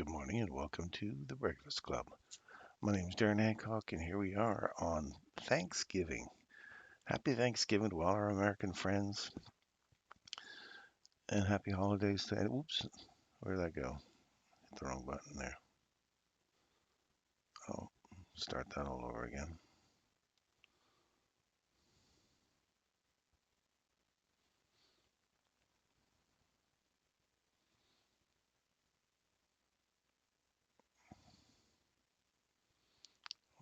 Good morning and welcome to the Breakfast Club. My name is Darren Hancock and here we are on Thanksgiving. Happy Thanksgiving to all our American friends and happy holidays to. Oops, where did that go? Hit the wrong button there. I'll start that all over again.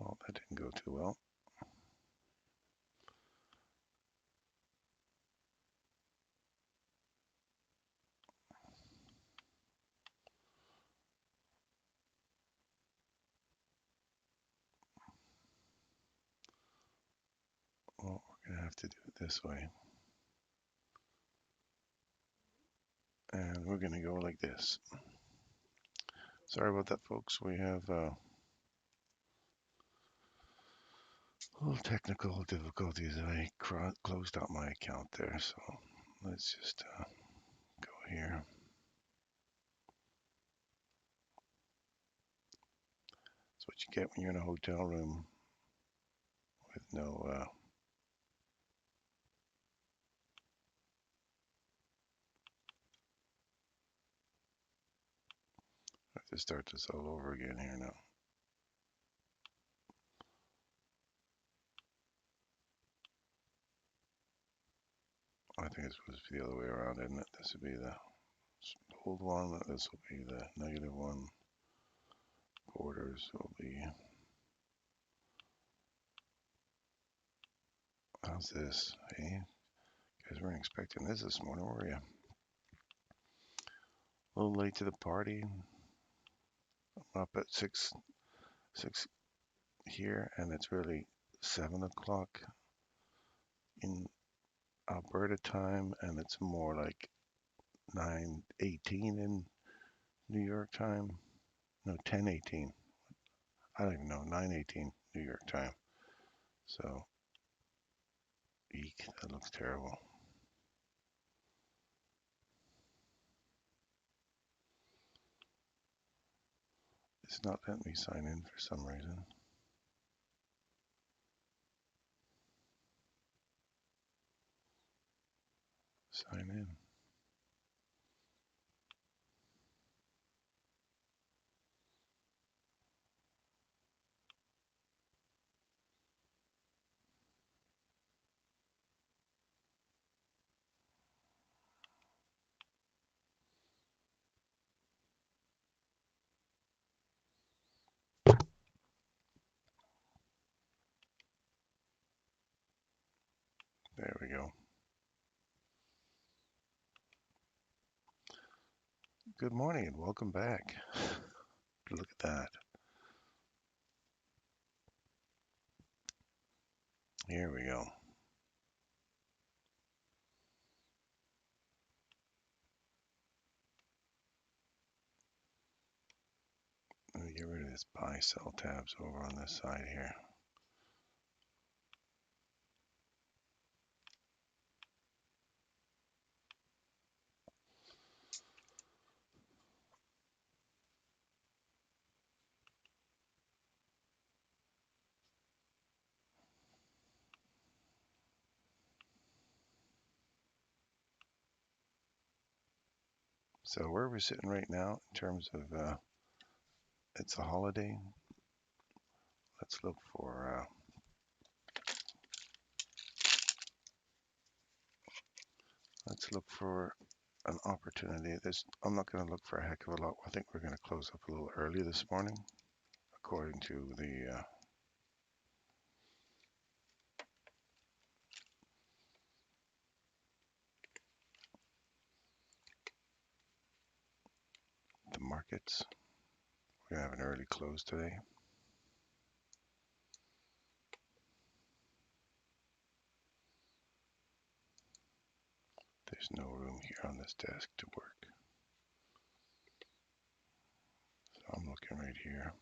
Well, that didn't go too well. Well, we're going to have to do it this way. And we're going to go like this. Sorry about that, folks. We have a little technical difficulties. I closed out my account there, so let's just go here. That's what you get when you're in a hotel room with no I have to start this all over again here now. I think it's supposed to be the other way around, isn't it? This would be the old one, this will be the negative one. Borders will be, how's this? Hey, you guys weren't expecting this morning, were you? A little late to the party. I'm up at 6 here, and it's really 7 o'clock in Alberta time, and it's more like 9:18 in New York time. No, 10:18. I don't even know. 9:18 New York time. So, eek, that looks terrible. It's not letting me sign in for some reason. Sign in. There we go. Good morning and welcome back. Look at that. Here we go. Let me get rid of this buy sell tabs over on this side here. So where we're sitting right now in terms of it's a holiday. Let's look for an opportunity. I'm not going to look for a heck of a lot. I think we're going to close up a little early this morning, according to the markets. We're going to have an early close today. There's no room here on this desk to work. So I'm looking right here.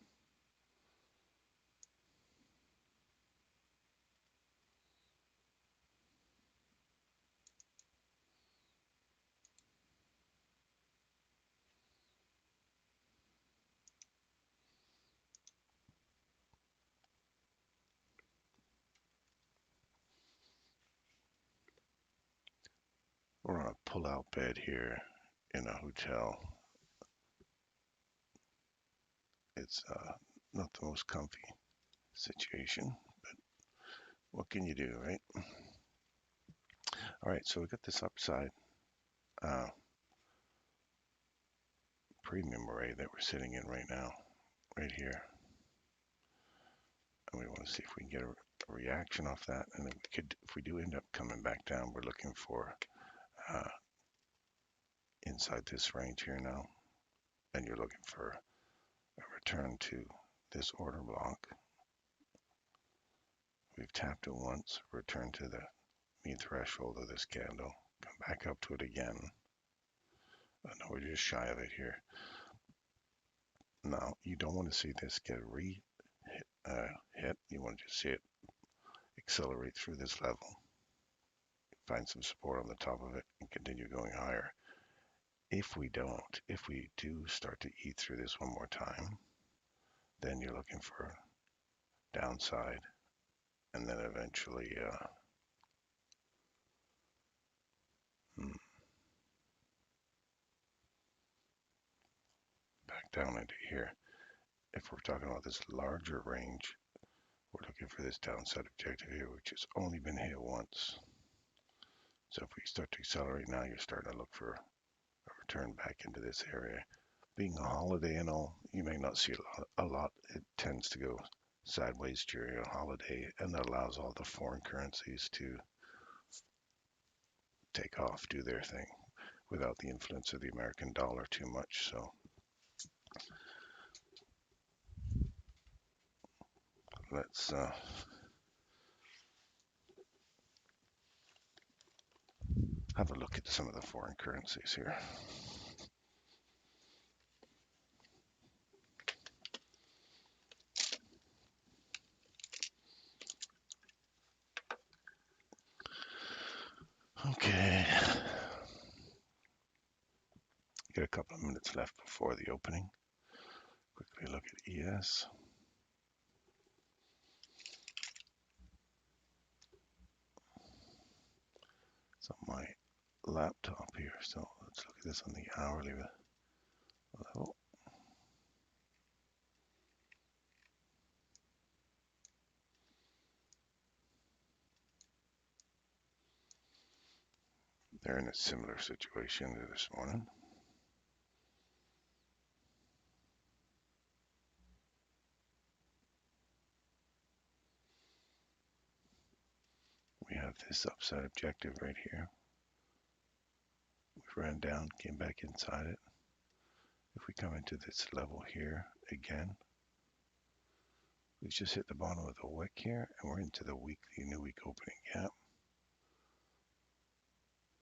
We're on a pull-out bed here in a hotel. It's not the most comfy situation, but what can you do, right? All right, so we got this upside premium array that we're sitting in right now, right here. And we want to see if we can get a reaction off that. And if we do end up coming back down, we're looking for inside this range here now. And you're looking for a return to this order block. We've tapped it once, return to the mean threshold of this candle, come back up to it again. No, we're just shy of it here. Now, you don't want to see this get hit. You want to just see it accelerate through this level, find some support on the top of it, and continue going higher. If we do start to eat through this one more time, then you're looking for downside, and then eventually back down into here. If we're talking about this larger range, we're looking for this downside objective here, which has only been hit once. So if we start to accelerate now, you're starting to look for a return back into this area. Being a holiday and all, you may not see a lot. It tends to go sideways during a holiday, and that allows all the foreign currencies to take off, do their thing, without the influence of the American dollar too much. So let's have a look at some of the foreign currencies here. Okay. Got a couple of minutes left before the opening. Quickly look at ES. It's on my laptop here, so let's look at this on the hourly level. They're in a similar situation to this morning. We have this upside objective right here. We ran down, came back inside it. If we come into this level here again, we've just hit the bottom of the wick here, and we're into the weekly new week opening gap.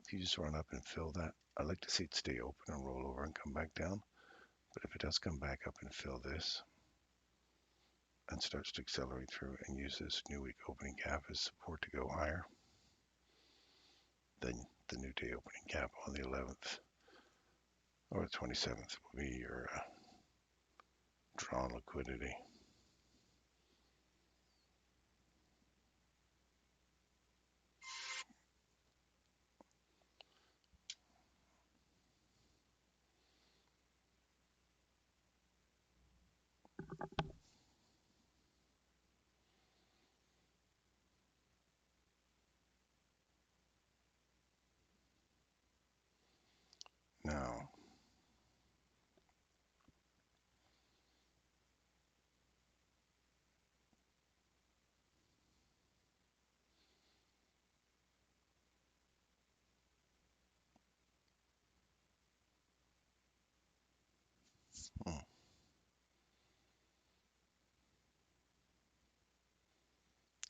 If you just run up and fill that, I'd like to see it stay open and roll over and come back down. But if it does come back up and fill this and starts to accelerate through and use this new week opening gap as support to go higher, then the new day opening gap on the 11th or the 27th will be your drawn liquidity. Now,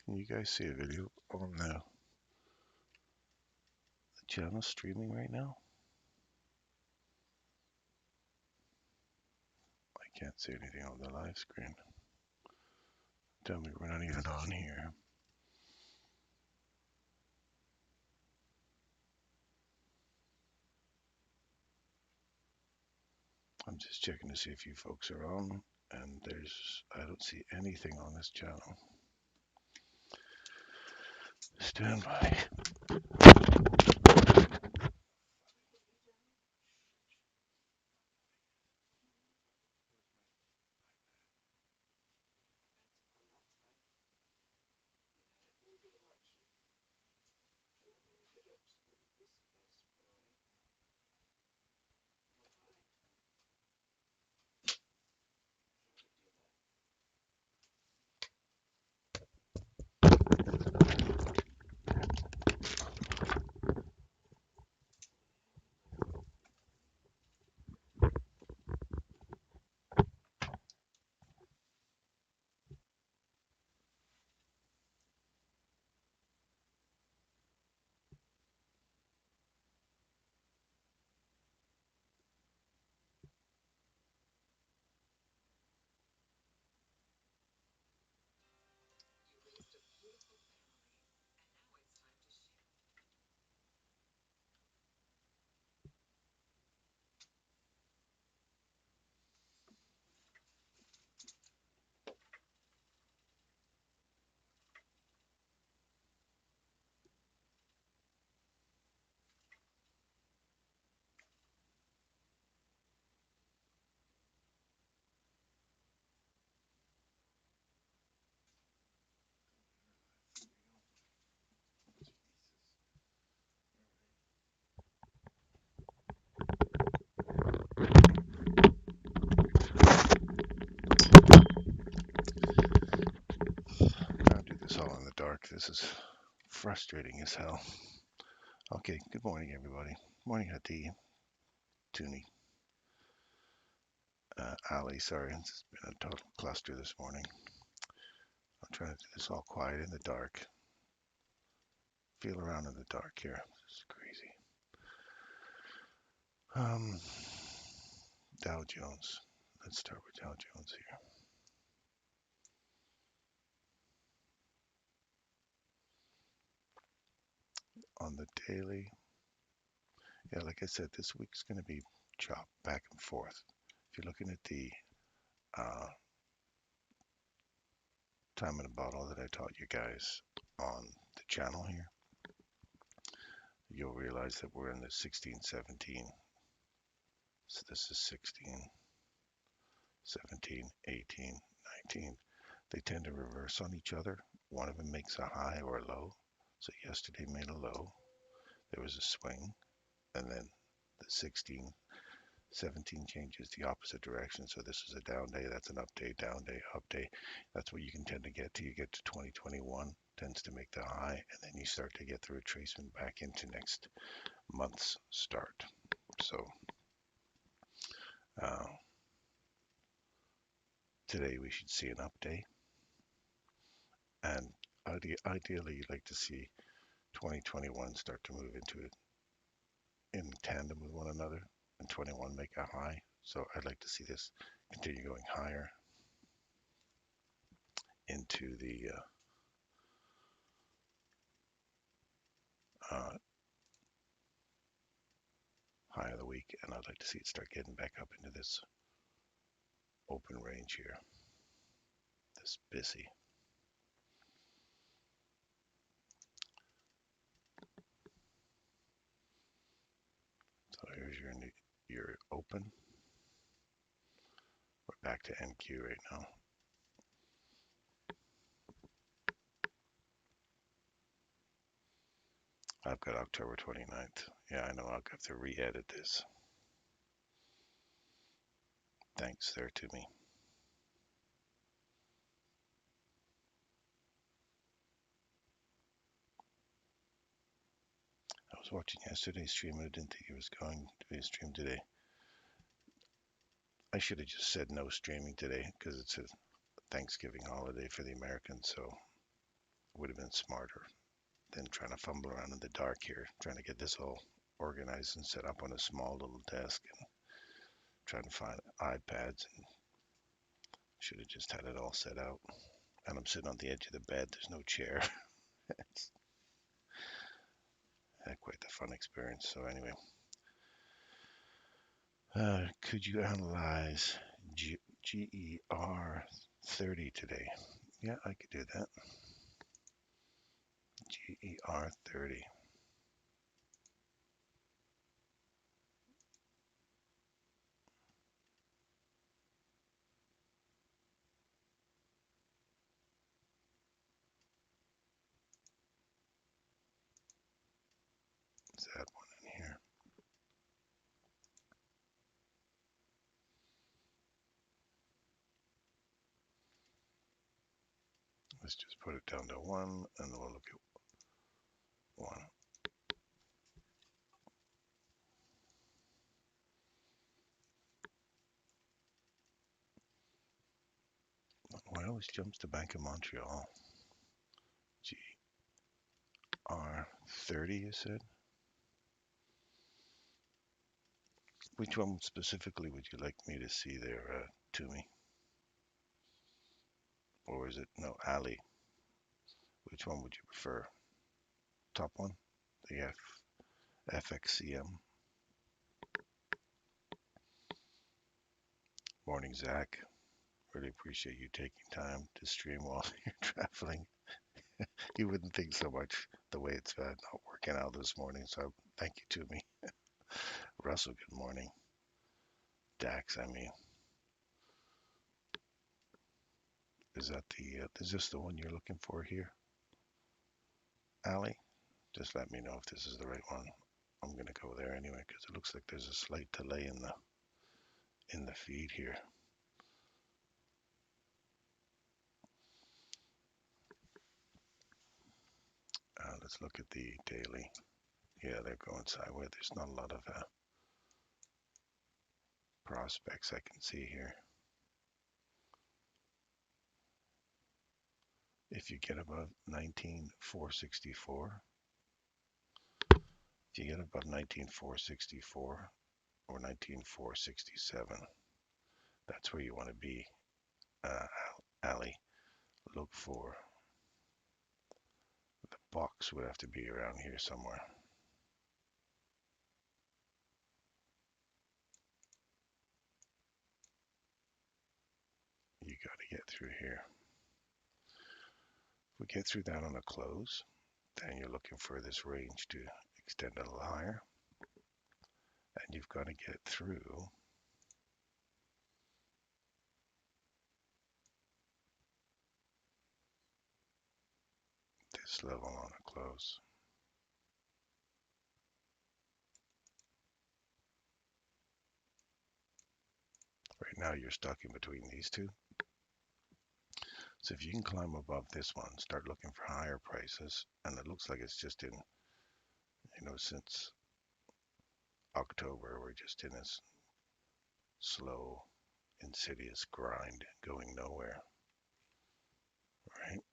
can you guys see a video on the channel streaming right now? I can't see anything on the live screen. Tell me we're not even on here. I'm just checking to see if you folks are on, and I don't see anything on this channel. Stand by. This is frustrating as hell. Okay, good morning, everybody. Morning, Hati, Tuni, Ali. Sorry, it's been a total cluster this morning. I'm trying to do this all quiet in the dark. Feel around in the dark here. This is crazy. Dow Jones. Let's start with Dow Jones here. On the daily, yeah, like I said, this week's going to be chopped back and forth. If you're looking at the time in a bottle that I taught you guys on the channel here, you'll realize that we're in the 16, 17. So this is 16, 17, 18, 19. They tend to reverse on each other. One of them makes a high or a low. So yesterday made a low. There was a swing. And then the 16, 17 changes the opposite direction. So this is a down day. That's an up day, down day, up day. That's what you can tend to get to. You get to 2021, tends to make the high. And then you start to get the retracement back into next month's start. So today we should see an up day. And ideally, you'd like to see 2021 start to move into it in tandem with one another, and 21 make a high. So I'd like to see this continue going higher into the high of the week, and I'd like to see it start getting back up into this open range here, this busy. So here's your open. We're back to NQ right now. I've got October 29th. Yeah, I know I'll have to re-edit this. Thanks there to me. I was watching yesterday's stream and I didn't think it was going to be a stream today. I should have just said no streaming today because it's a Thanksgiving holiday for the Americans, so it would have been smarter than trying to fumble around in the dark here, trying to get this all organized and set up on a small little desk and trying to find iPads, and should have just had it all set out. And I'm sitting on the edge of the bed, there's no chair. It's quite the fun experience. So anyway, could you analyze GER 30 today? Yeah, I could do that. GER 30. Let's add one in here. Let's just put it down to 1, and then we'll look at 1. Why always jumps to Bank of Montreal? GR 30, you said? Which one specifically would you like me to see there, to me? Or is it, no, Ali? Which one would you prefer? Top one? The FXCM? Morning, Zach. Really appreciate you taking time to stream while you're traveling. You wouldn't think so much the way it's not working out this morning, so thank you to me. Russell, good morning. Dax, I mean. Is this the one you're looking for here? Ali, just let me know if this is the right one. I'm going to go there anyway because it looks like there's a slight delay in the feed here. let's look at the daily. Yeah, they're going sideways. There's not a lot of prospects I can see here. If you get above 19,464, if you get above 19,464 or 19,467, that's where you want to be, Ali. Look for the box would have to be around here somewhere. You got to get through here. If we get through that on a close, then you're looking for this range to extend a little higher, and you've got to get through this level on a close. Right now you're stuck in between these two. So if you can climb above this one, start looking for higher prices, and it looks like it's just in, since October, we're just in this slow, insidious grind going nowhere, right?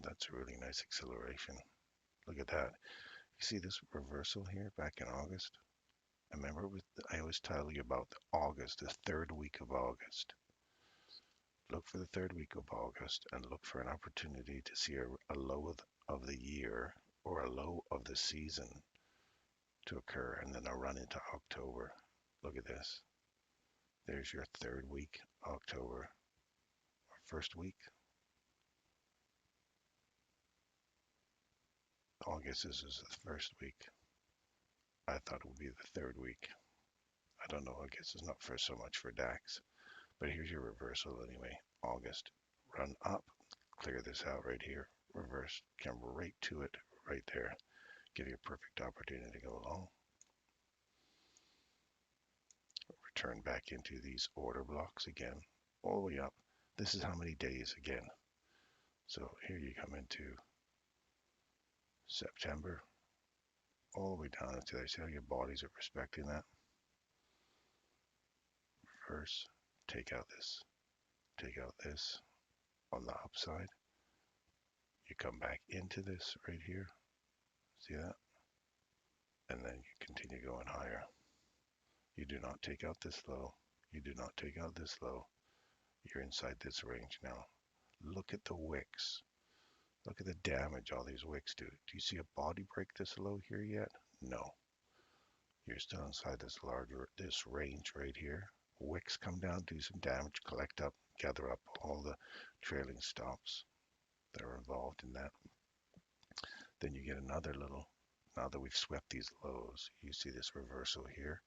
That's a really nice acceleration. Look at that. You see this reversal here back in August? I remember I always tell you about August, the third week of August. Look for the third week of August and look for an opportunity to see a low of the year or a low of the season to occur, and then a run into October. Look at this. There's your third week, October, or first week. August is the first week. I thought it would be the third week. I don't know, I guess it's not for so much for DAX. But here's your reversal anyway. August, run up, clear this out right here, reverse, come right to it, right there. Give you a perfect opportunity to go long. Return back into these order blocks again, all the way up. This is how many days again. So here you come into September, all the way down into there. See how your bodies are respecting that? Reverse, take out this on the upside. You come back into this right here. See that? And then you continue going higher. You do not take out this low. You do not take out this low. You're inside this range now. Look at the wicks. Look at the damage all these wicks do. Do you see a body break this low here yet? No. You're still inside this range right here. Wicks come down, do some damage, collect up, gather up all the trailing stops that are involved in that. Then you get another little, now that we've swept these lows, you see this reversal here,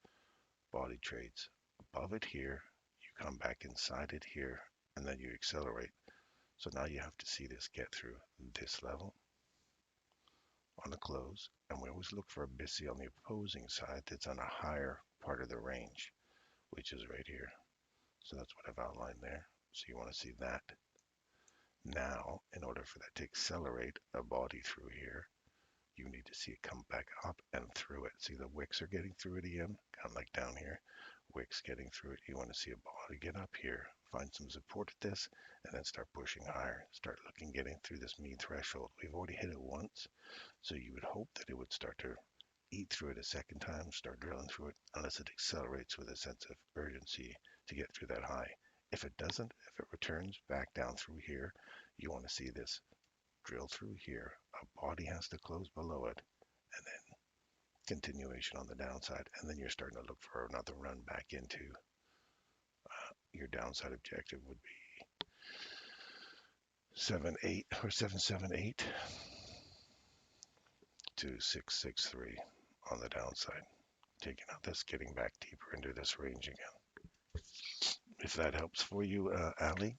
body trades above it here, you come back inside it here, and then you accelerate. So now you have to see this get through this level on the close, and we always look for a BISI on the opposing side that's on a higher part of the range, which is right here. So that's what I've outlined there. So you want to see that. Now, in order for that to accelerate a body through here, you need to see it come back up and through it. See the wicks are getting through it again, kind of like down here. Wicks getting through it. You want to see a body get up here, find some support at this, and then start pushing higher. Start looking, getting through this mean threshold. We've already hit it once, so you would hope that it would start to eat through it a second time, start drilling through it, unless it accelerates with a sense of urgency to get through that high. If it doesn't, if it returns back down through here, you want to see this drill through here. A body has to close below it, and then continuation on the downside, and then you're starting to look for another run back into your downside objective would be 7.8 or 7.78 to 6.63 on the downside. Taking out this, getting back deeper into this range again. If that helps for you, Ali,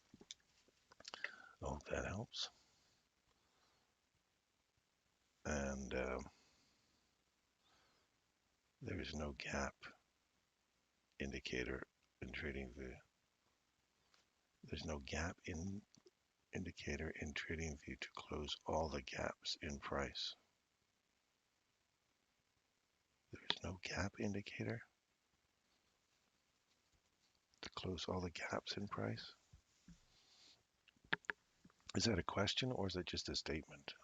I hope that helps. And there is no gap indicator in trading view. There's no gap indicator in TradingView to close all the gaps in price. There's no gap indicator to close all the gaps in price. Is that a question or is it just a statement?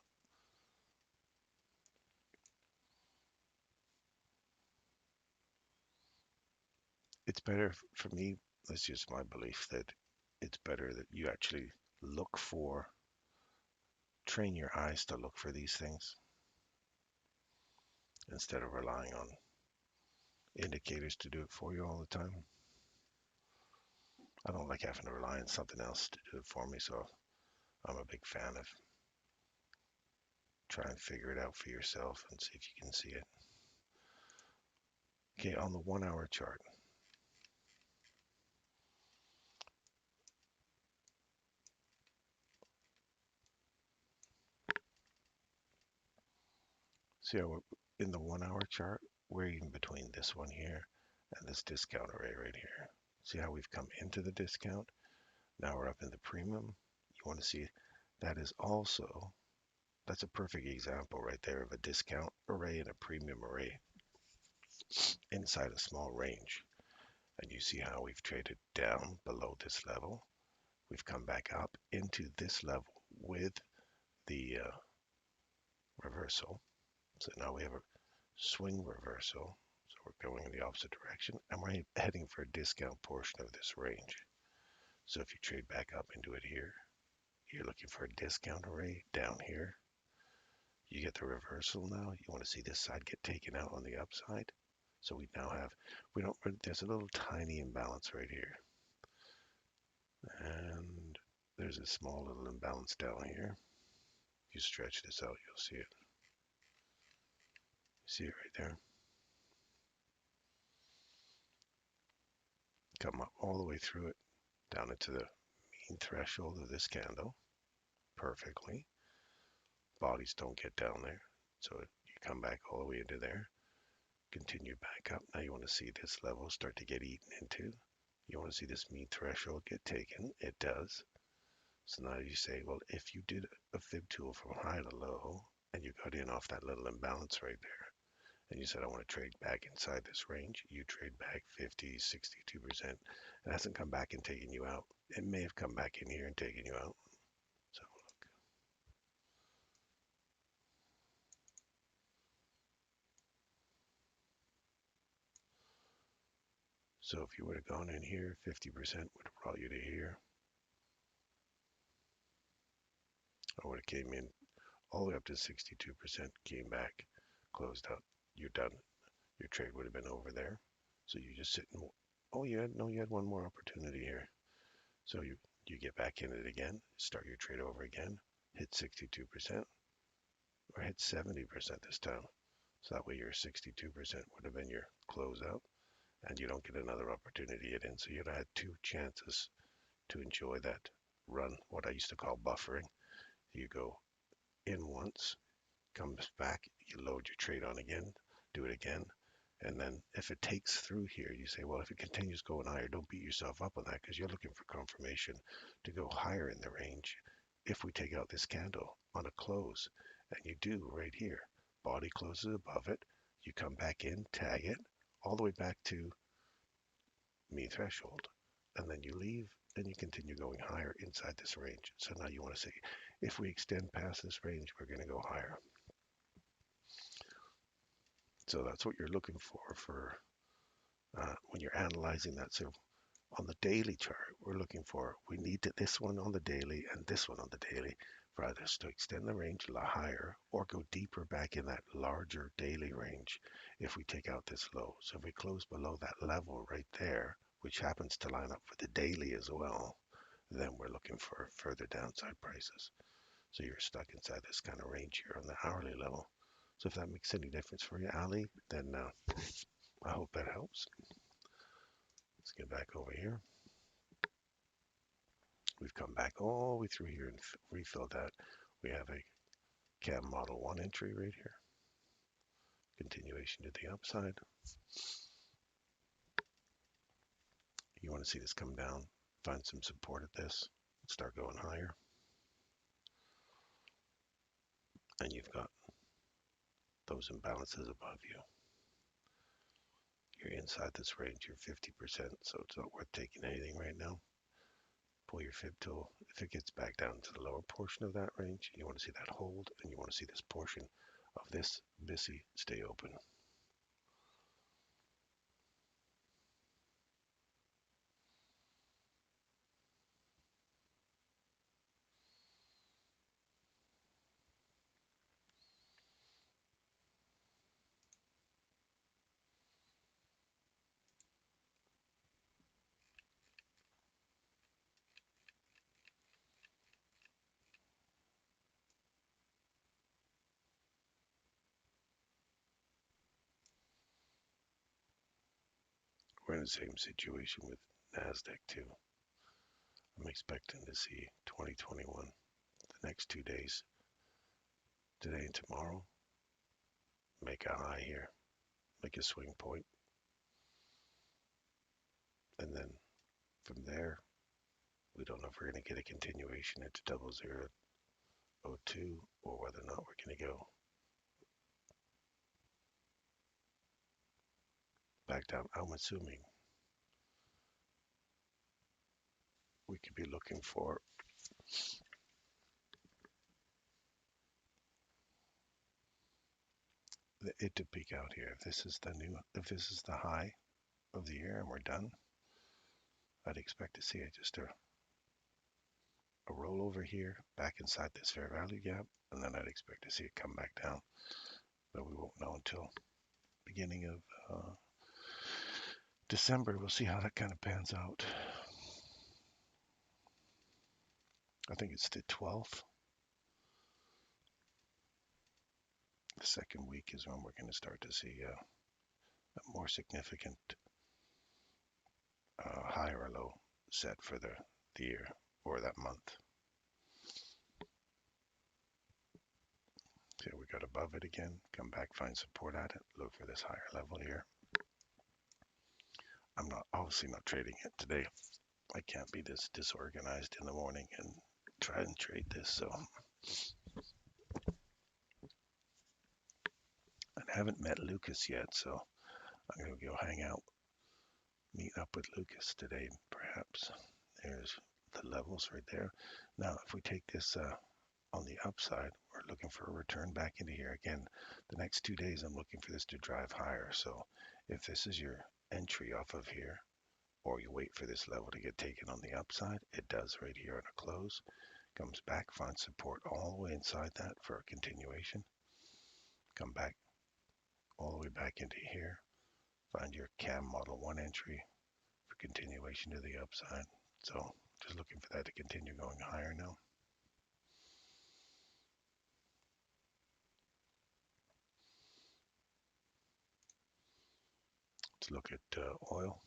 It's better for me, that's just my belief, that it's better that you actually look for, train your eyes to look for these things instead of relying on indicators to do it for you all the time. I don't like having to rely on something else to do it for me, so I'm a big fan of try and figure it out for yourself and see if you can see it. Okay, on the 1 hour chart, see how we're in the 1 hour chart, we're even between this one here and this discount array right here. See how we've come into the discount? Now we're up in the premium. You want to see that is also, that's a perfect example right there of a discount array and a premium array inside a small range. And you see how we've traded down below this level. We've come back up into this level with the reversal. So now we have a swing reversal. So we're going in the opposite direction and we're heading for a discount portion of this range. So if you trade back up into it here, you're looking for a discount array down here. You get the reversal now. You want to see this side get taken out on the upside. So we now have, there's a little tiny imbalance right here. And there's a small little imbalance down here. If you stretch this out, you'll see it. See it right there. Come up all the way through it, down into the mean threshold of this candle perfectly. Bodies don't get down there. So you come back all the way into there, continue back up. Now you want to see this level start to get eaten into. You want to see this mean threshold get taken. It does. So now you say, well, if you did a fib tool from high to low and you got in off that little imbalance right there, and you said, I want to trade back inside this range, you trade back 50, 62%. It hasn't come back and taken you out. It may have come back in here and taken you out. So look. So if you would have gone in here, 50% would have brought you to here. I would have came in all the way up to 62%, came back, closed up. You're done. Your trade would have been over there. So you just sit and, oh, you had one more opportunity here. So you get back in it again, start your trade over again, hit 62%, or hit 70% this time. So that way your 62% would have been your closeout, and you don't get another opportunity to get in. So you'd have had two chances to enjoy that run, what I used to call buffering. You go in once, comes back, you load your trade on again, do it again. And then if it takes through here, you say, well, if it continues going higher, don't beat yourself up on that because you're looking for confirmation to go higher in the range. If we take out this candle on a close, and you do right here, body closes above it, you come back in, tag it, all the way back to mean threshold, and then you leave and you continue going higher inside this range. So now you want to say, if we extend past this range, we're going to go higher. So that's what you're looking for when you're analyzing that. So on the daily chart, we're looking for, we need this one on the daily and this one on the daily for either to extend the range a lot higher or go deeper back in that larger daily range if we take out this low. So if we close below that level right there, which happens to line up with the daily as well, then we're looking for further downside prices. So you're stuck inside this kind of range here on the hourly level. So if that makes any difference for you, Ali, then I hope that helps. Let's get back over here. We've come back all the way through here and refilled that. We have a CAM Model 1 entry right here. Continuation to the upside. You want to see this come down, find some support at this, start going higher. and you've got those imbalances above you. You're inside this range, you're 50%, so it's not worth taking anything right now. Pull your fib tool. If it gets back down to the lower portion of that range, you want to see that hold, and you want to see this portion of this BISI stay open. We're in the same situation with NASDAQ too. I'm expecting to see 2021, the next 2 days, today and tomorrow, make a high here, make a swing point, and then from there, we don't know if we're going to get a continuation into 0002 or whether or not we're going to go back down. I'm assuming we could be looking for it to peak out here. If this is the high of the year and we're done, I'd expect to see it just a rollover here, back inside this fair value gap, and then I'd expect to see it come back down. But we won't know until beginning of December. We'll see how that kind of pans out. I think it's the 12th. The second week is when we're going to start to see a more significant high or low set for the year or that month. So we got above it again, come back, find support at it, look for this higher level here. I'm obviously not trading it today. I can't be this disorganized in the morning and try and trade this. So I haven't met Lucas yet, so I'm going to go hang out, meet up with Lucas today, perhaps. There's the levels right there. Now, if we take this on the upside, we're looking for a return back into here. Again, the next 2 days, I'm looking for this to drive higher. So if this is your entry off of here, or you wait for this level to get taken on the upside, it does right here on a close, comes back, finds support all the way inside that for a continuation, come back all the way back into here, find your CAM Model 1 entry for continuation to the upside. So just looking for that to continue going higher now. Let's look at oil,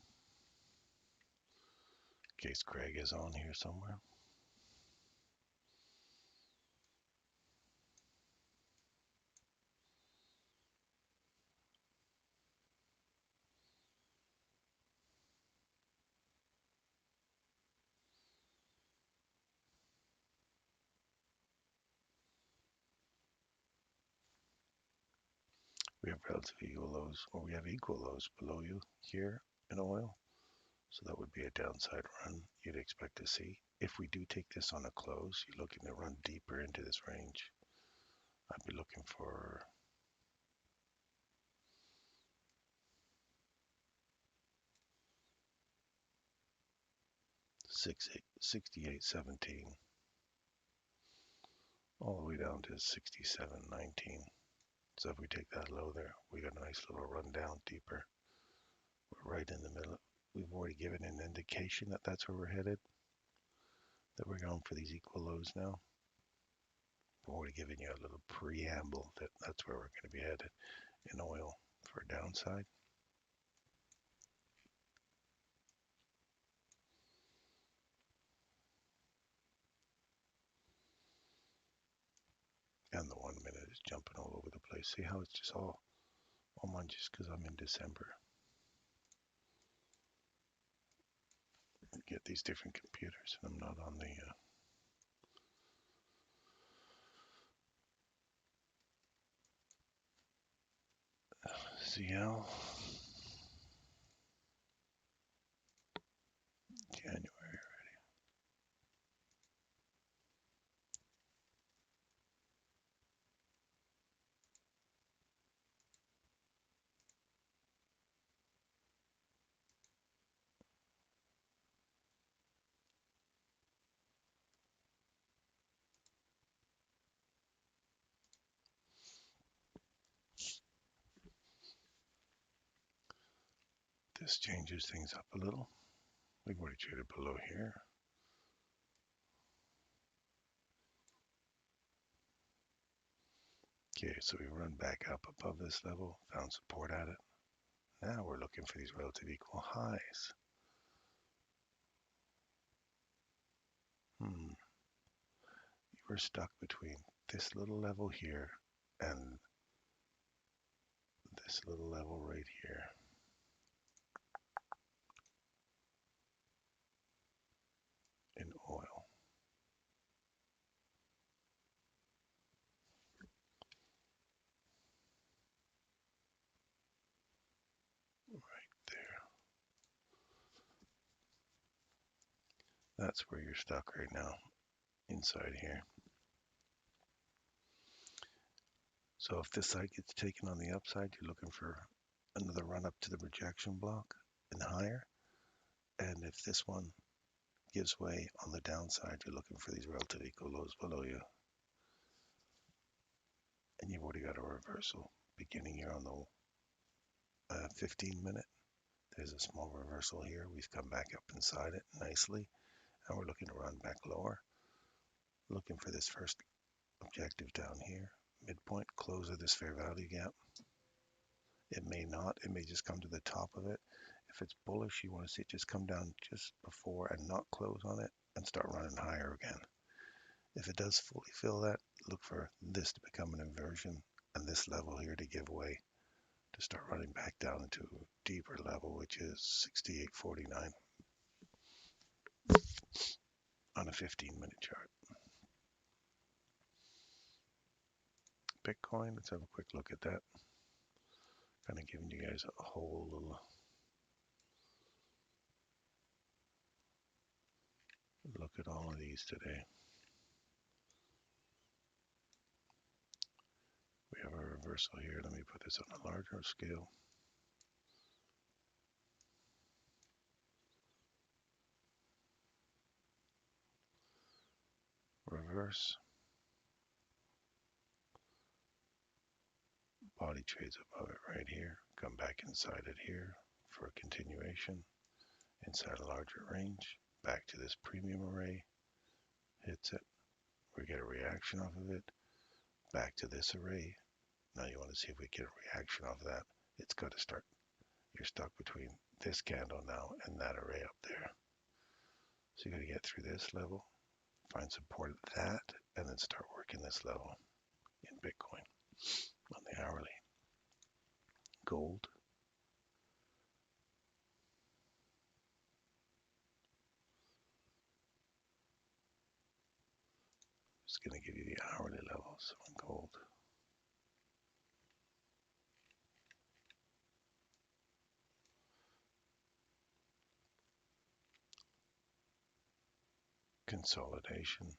in case Craig is on here somewhere. We have relative equal lows, or we have equal lows below you here in oil. So that would be a downside run you'd expect to see. If we do take this on a close, you're looking to run deeper into this range. I'd be looking for 68.17 all the way down to 67.19. So if we take that low there, we got a nice little run down deeper. We're right in the middle. We've already given an indication that that's where we're headed, that we're going for these equal lows now. We've already given you a little preamble that that's where we're going to be headed in oil for a downside. And the 1 minute is jumping all over the place. See how it's just all mine just because I'm in December. I get these different computers and I'm not on the UCL, January. This changes things up a little. We've already traded below here. Okay, so we run back up above this level, found support at it. Now we're looking for these relative equal highs. We're stuck between this little level here and this little level right here. In oil. Right there. That's where you're stuck right now, inside here. So if this side gets taken on the upside, you're looking for another run up to the rejection block and higher. And if this one gives way on the downside, you're looking for these relative equal lows below you. And you've already got a reversal beginning here on the 15-minute. There's a small reversal here. We've come back up inside it nicely. And we're looking to run back lower. Looking for this first objective down here. Midpoint, close of this fair value gap. It may not. It may just come to the top of it. If it's bullish, you want to see it just come down just before and not close on it and start running higher again. If it does fully fill that, look for this to become an inversion and this level here to give way to start running back down into a deeper level, which is 68.49 on a 15-minute chart. Bitcoin, let's have a quick look at that. Kind of giving you guys a whole little look at all of these today. We have a reversal here. Let me put this on a larger scale. Reverse. Body trades above it right here. Come back inside it here for a continuation. Inside a larger range. Back to this premium array. Hits it. We get a reaction off of it. Back to this array. Now you want to see if we get a reaction off of that. It's got to start. You're stuck between this candle now and that array up there. So you got to get through this level, find support at that, and then start working this level in Bitcoin on the hourly. Gold. It's going to give you the hourly levels on gold. Consolidation.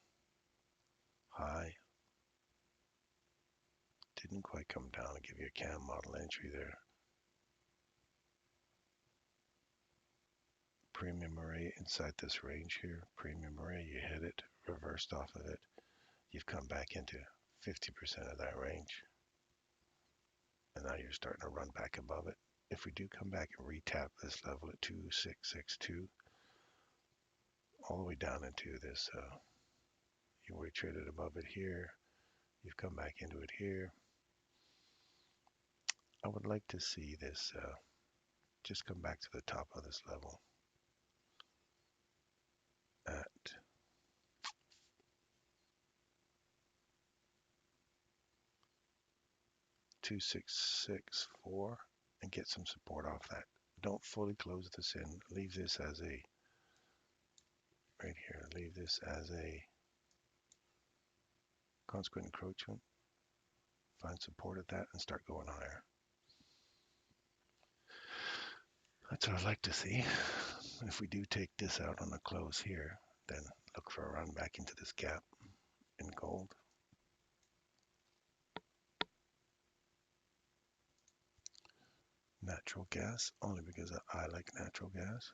High. Didn't quite come down and give you a CAM model entry there. Premium array inside this range here. Premium array, you hit it, reversed off of it. You've come back into 50% of that range. And now you're starting to run back above it. If we do come back and retap this level at 2662, all the way down into this, you already traded above it here. You've come back into it here. I would like to see this just come back to the top of this level at 2664 and get some support off that. Don't fully close this in. Leave this as a, right here, leave this as a consequent encroachment. Find support at that and start going higher. That's what I'd like to see. If we do take this out on a close here, then look for a run back into this gap in gold. Natural gas, only because I like natural gas.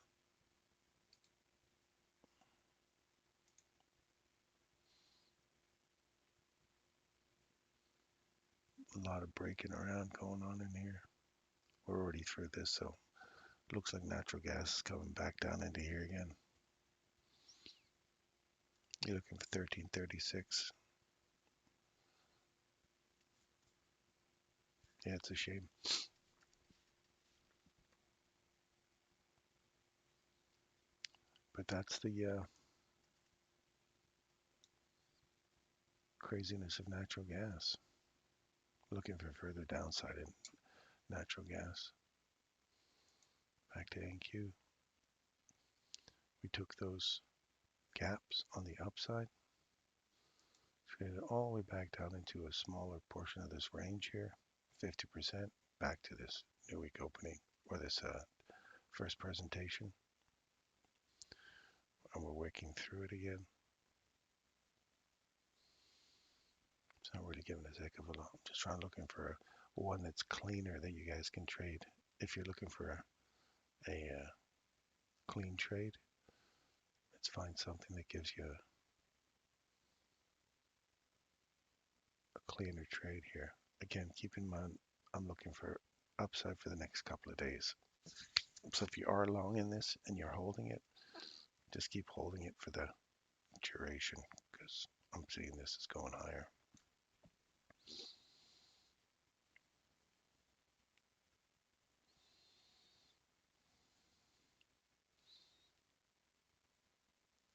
A lot of breaking around going on in here. We're already through this, so it looks like natural gas is coming back down into here again. You're looking for 1336. Yeah, it's a shame. But that's the craziness of natural gas. Looking for further downside in natural gas. Back to NQ. We took those gaps on the upside, traded all the way back down into a smaller portion of this range here, 50%, back to this new week opening, or this first presentation. And we're working through it again. It's not really giving us a heck of a lot. I'm just looking for one that's cleaner that you guys can trade. If you're looking for a clean trade, let's find something that gives you a cleaner trade here. Again, keep in mind, I'm looking for upside for the next couple of days. So if you are long in this and you're holding it, just keep holding it for the duration, because I'm seeing this is going higher.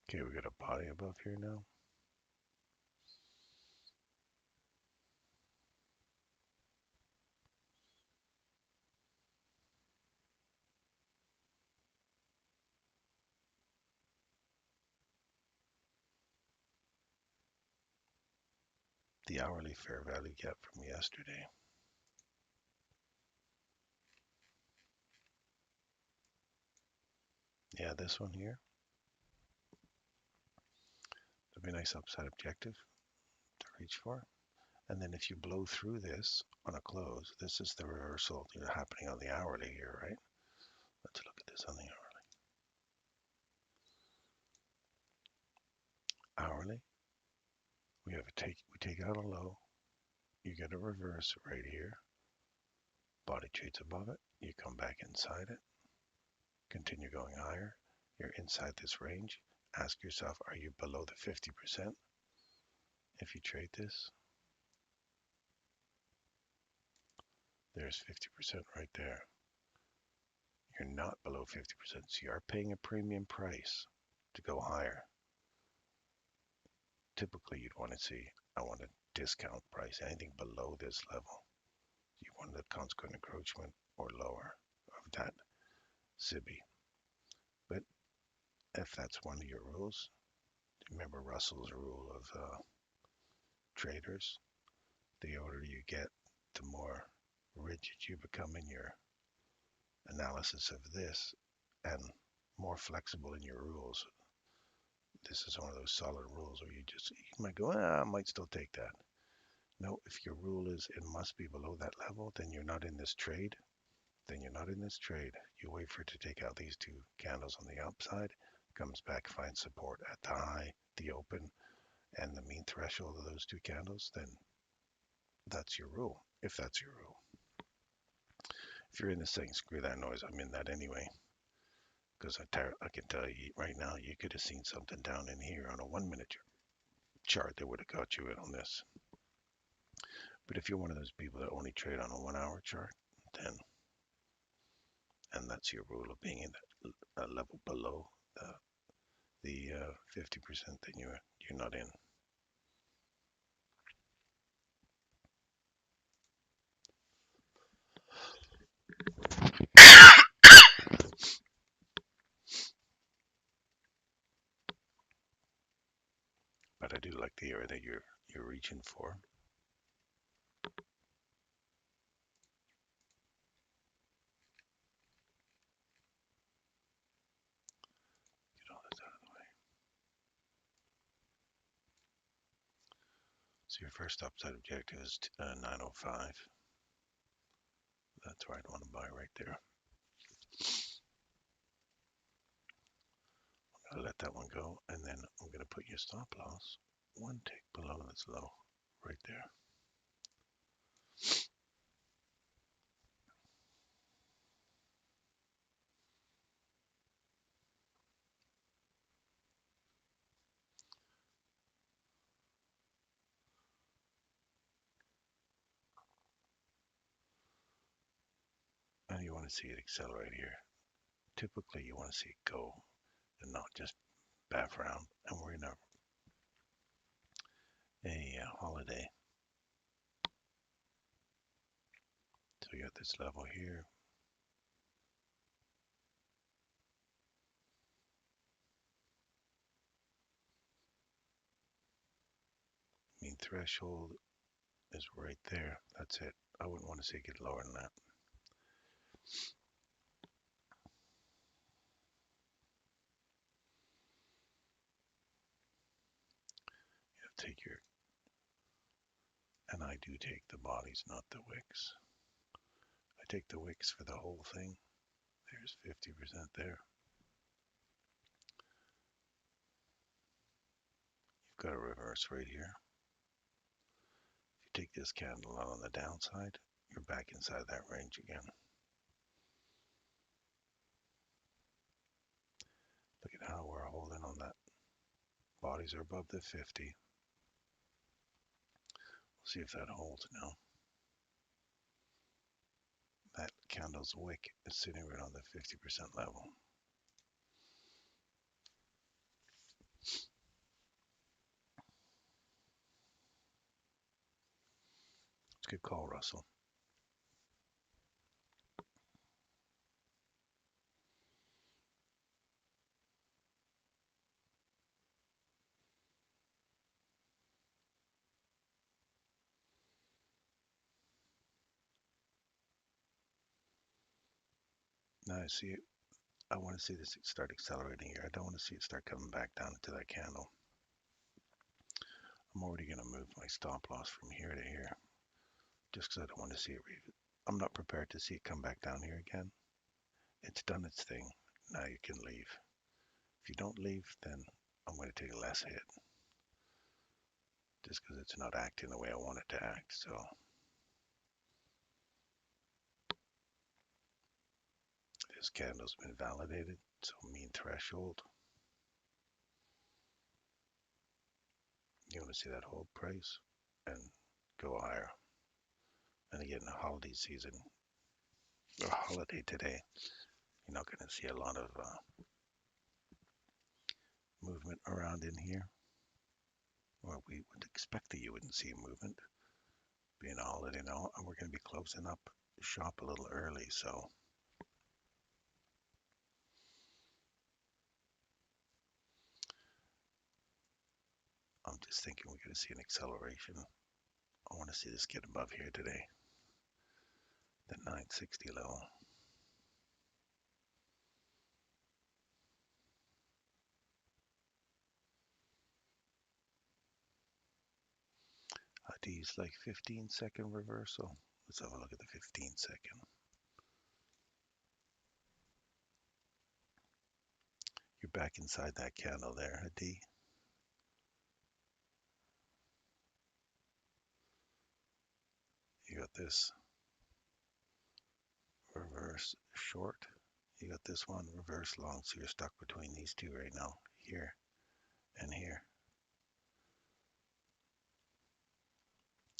Okay, we got a body above here now. The hourly fair value gap from yesterday. Yeah, this one here. That'd be a nice upside objective to reach for. And then if you blow through this on a close, this is the reversal happening on the hourly here, right? Let's look at this on the hourly. Hourly, we take out a low, you get a reverse right here. Body trades above it, you come back inside it, continue going higher. You're inside this range. Ask yourself, are you below the 50%? If you trade this, there's 50% right there. You're not below 50%, so you are paying a premium price to go higher. Typically, you'd want to see, I want a discount price, anything below this level. You want the consequent encroachment or lower of that SIBI. But if that's one of your rules, remember Russell's rule of traders, the older you get, the more rigid you become in your analysis of this and more flexible in your rules. This is one of those solid rules where you might go, I might still take that. No, if your rule is it must be below that level, then you're not in this trade. Then you're not in this trade. You wait for it to take out these two candles on the upside, comes back, finds support at the high, the open, and the mean threshold of those two candles, then that's your rule, if that's your rule. If you're in this thing, screw that noise. I'm in that anyway. Because I can tell you right now, you could have seen something down in here on a 1 minute chart that would have got you in on this. But if you're one of those people that only trade on a 1 hour chart, then, and that's your rule of being in that level below the 50%, then you're not in. But I do like the area that you're reaching for. So your first upside objective is 905. That's where I'd want to buy right there. I'll let that one go, and then I'm going to put your stop loss one tick below this low right there. And you want to see it accelerate here. Typically, you want to see it go and not just baff around. And we're in a holiday. So you got this level here. Mean threshold is right there. That's it. I wouldn't want to see it get lower than that. You take your, and I do take the bodies, not the wicks. I take the wicks for the whole thing. There's 50% there. You've got a reverse right here. If you take this candle out on the downside, you're back inside that range again. Look at how we're holding on that. Bodies are above the 50. We'll see if that holds now. That candle's wick is sitting right on the 50% level. It's a good call, Russell. Now I see it. I want to see this start accelerating here. I don't want to see it start coming back down into that candle. I'm already going to move my stop loss from here to here, just because I don't want to see it. I'm not prepared to see it come back down here again. It's done its thing. Now you can leave. If you don't leave, then I'm going to take a less hit, just because it's not acting the way I want it to act. So this candle's been validated. So mean threshold. You want to see that hold price and go higher. And again, the holiday season, or holiday today, you're not going to see a lot of movement around in here. Well, we would expect that you wouldn't see movement being a holiday now, and we're going to be closing up shop a little early. So I'm just thinking we're going to see an acceleration. I want to see this get above here today, the 960 level. These like 15-second reversal. Let's have a look at the 15-second. You're back inside that candle there, Hadi. You got this reverse short. You got this one reverse long. So you're stuck between these two right now, here and here.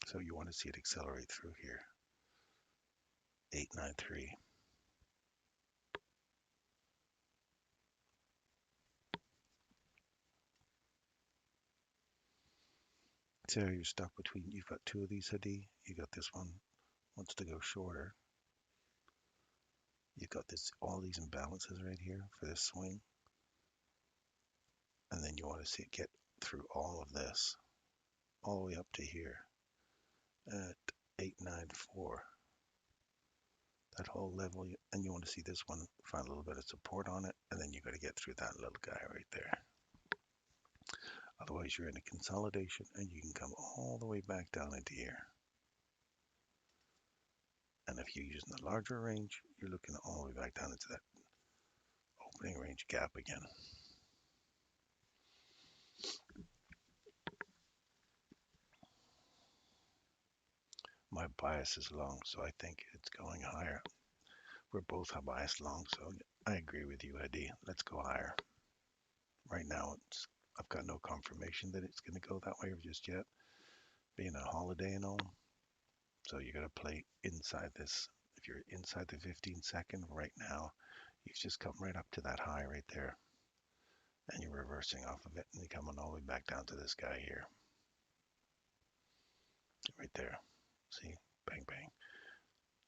So you want to see it accelerate through here. 893. So you're stuck between, you've got two of these, Hadi. You got this one, wants to go shorter. You got this, all these imbalances right here for this swing. And then you want to see it get through all of this, all the way up to here at 894. That whole level, and you want to see this one, find a little bit of support on it, and then you got to get through that little guy right there. Otherwise, you're in a consolidation and you can come all the way back down into here. And if you're using the larger range, you're looking all the way back down into that opening range gap again. My bias is long, so I think it's going higher. We're both biased long, so I agree with you, Eddie. Let's go higher. Right now, I've got no confirmation that it's going to go that way just yet, being a holiday and all. So you got to play inside this. If you're inside the 15-second right now, you've just come right up to that high right there. And you're reversing off of it and you're coming all the way back down to this guy here. Right there. See? Bang, bang.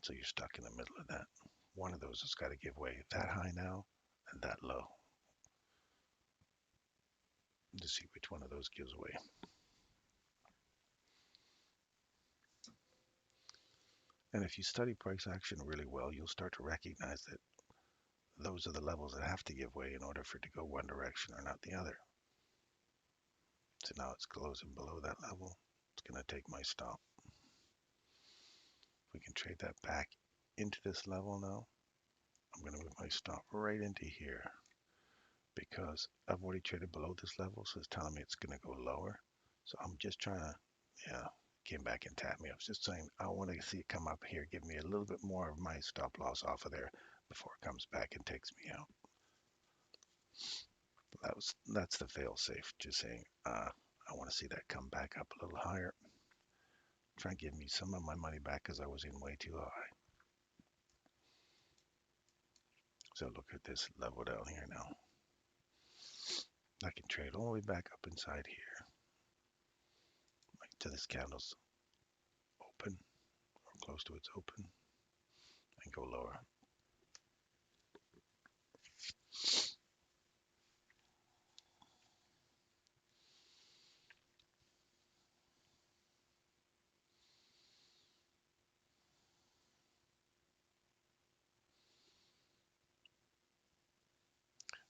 So you're stuck in the middle of that. One of those has got to give way. That high now and that low. To see which one of those gives way. And if you study price action really well, you'll start to recognize that those are the levels that have to give way in order for it to go one direction or not the other. So now it's closing below that level. It's going to take my stop. We can trade that back into this level now. I'm going to move my stop right into here because I've already traded below this level, so it's telling me it's going to go lower. So I'm just trying to, came back and tapped me. I was just saying I want to see it come up here, give me a little bit more of my stop loss off of there before it comes back and takes me out. That's the fail safe. Just saying I want to see that come back up a little higher. Try and give me some of my money back because I was in way too high. So look at this level down here now. I can trade all the way back up inside here, right to this candle's open or close to its open, and go lower.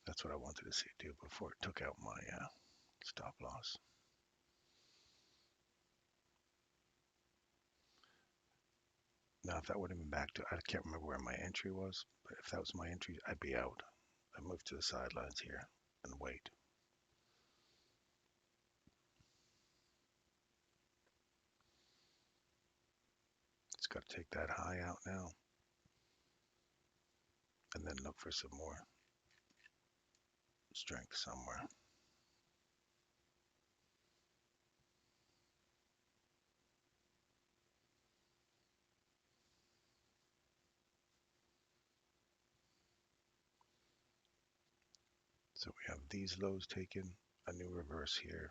That's what I wanted to see it do before it took out my stop loss. Now, if that would have been back to, I can't remember where my entry was, but if that was my entry, I'd be out. I'd move to the sidelines here and wait. It's got to take that high out now and then look for some more strength somewhere. So we have these lows taken, a new reverse here.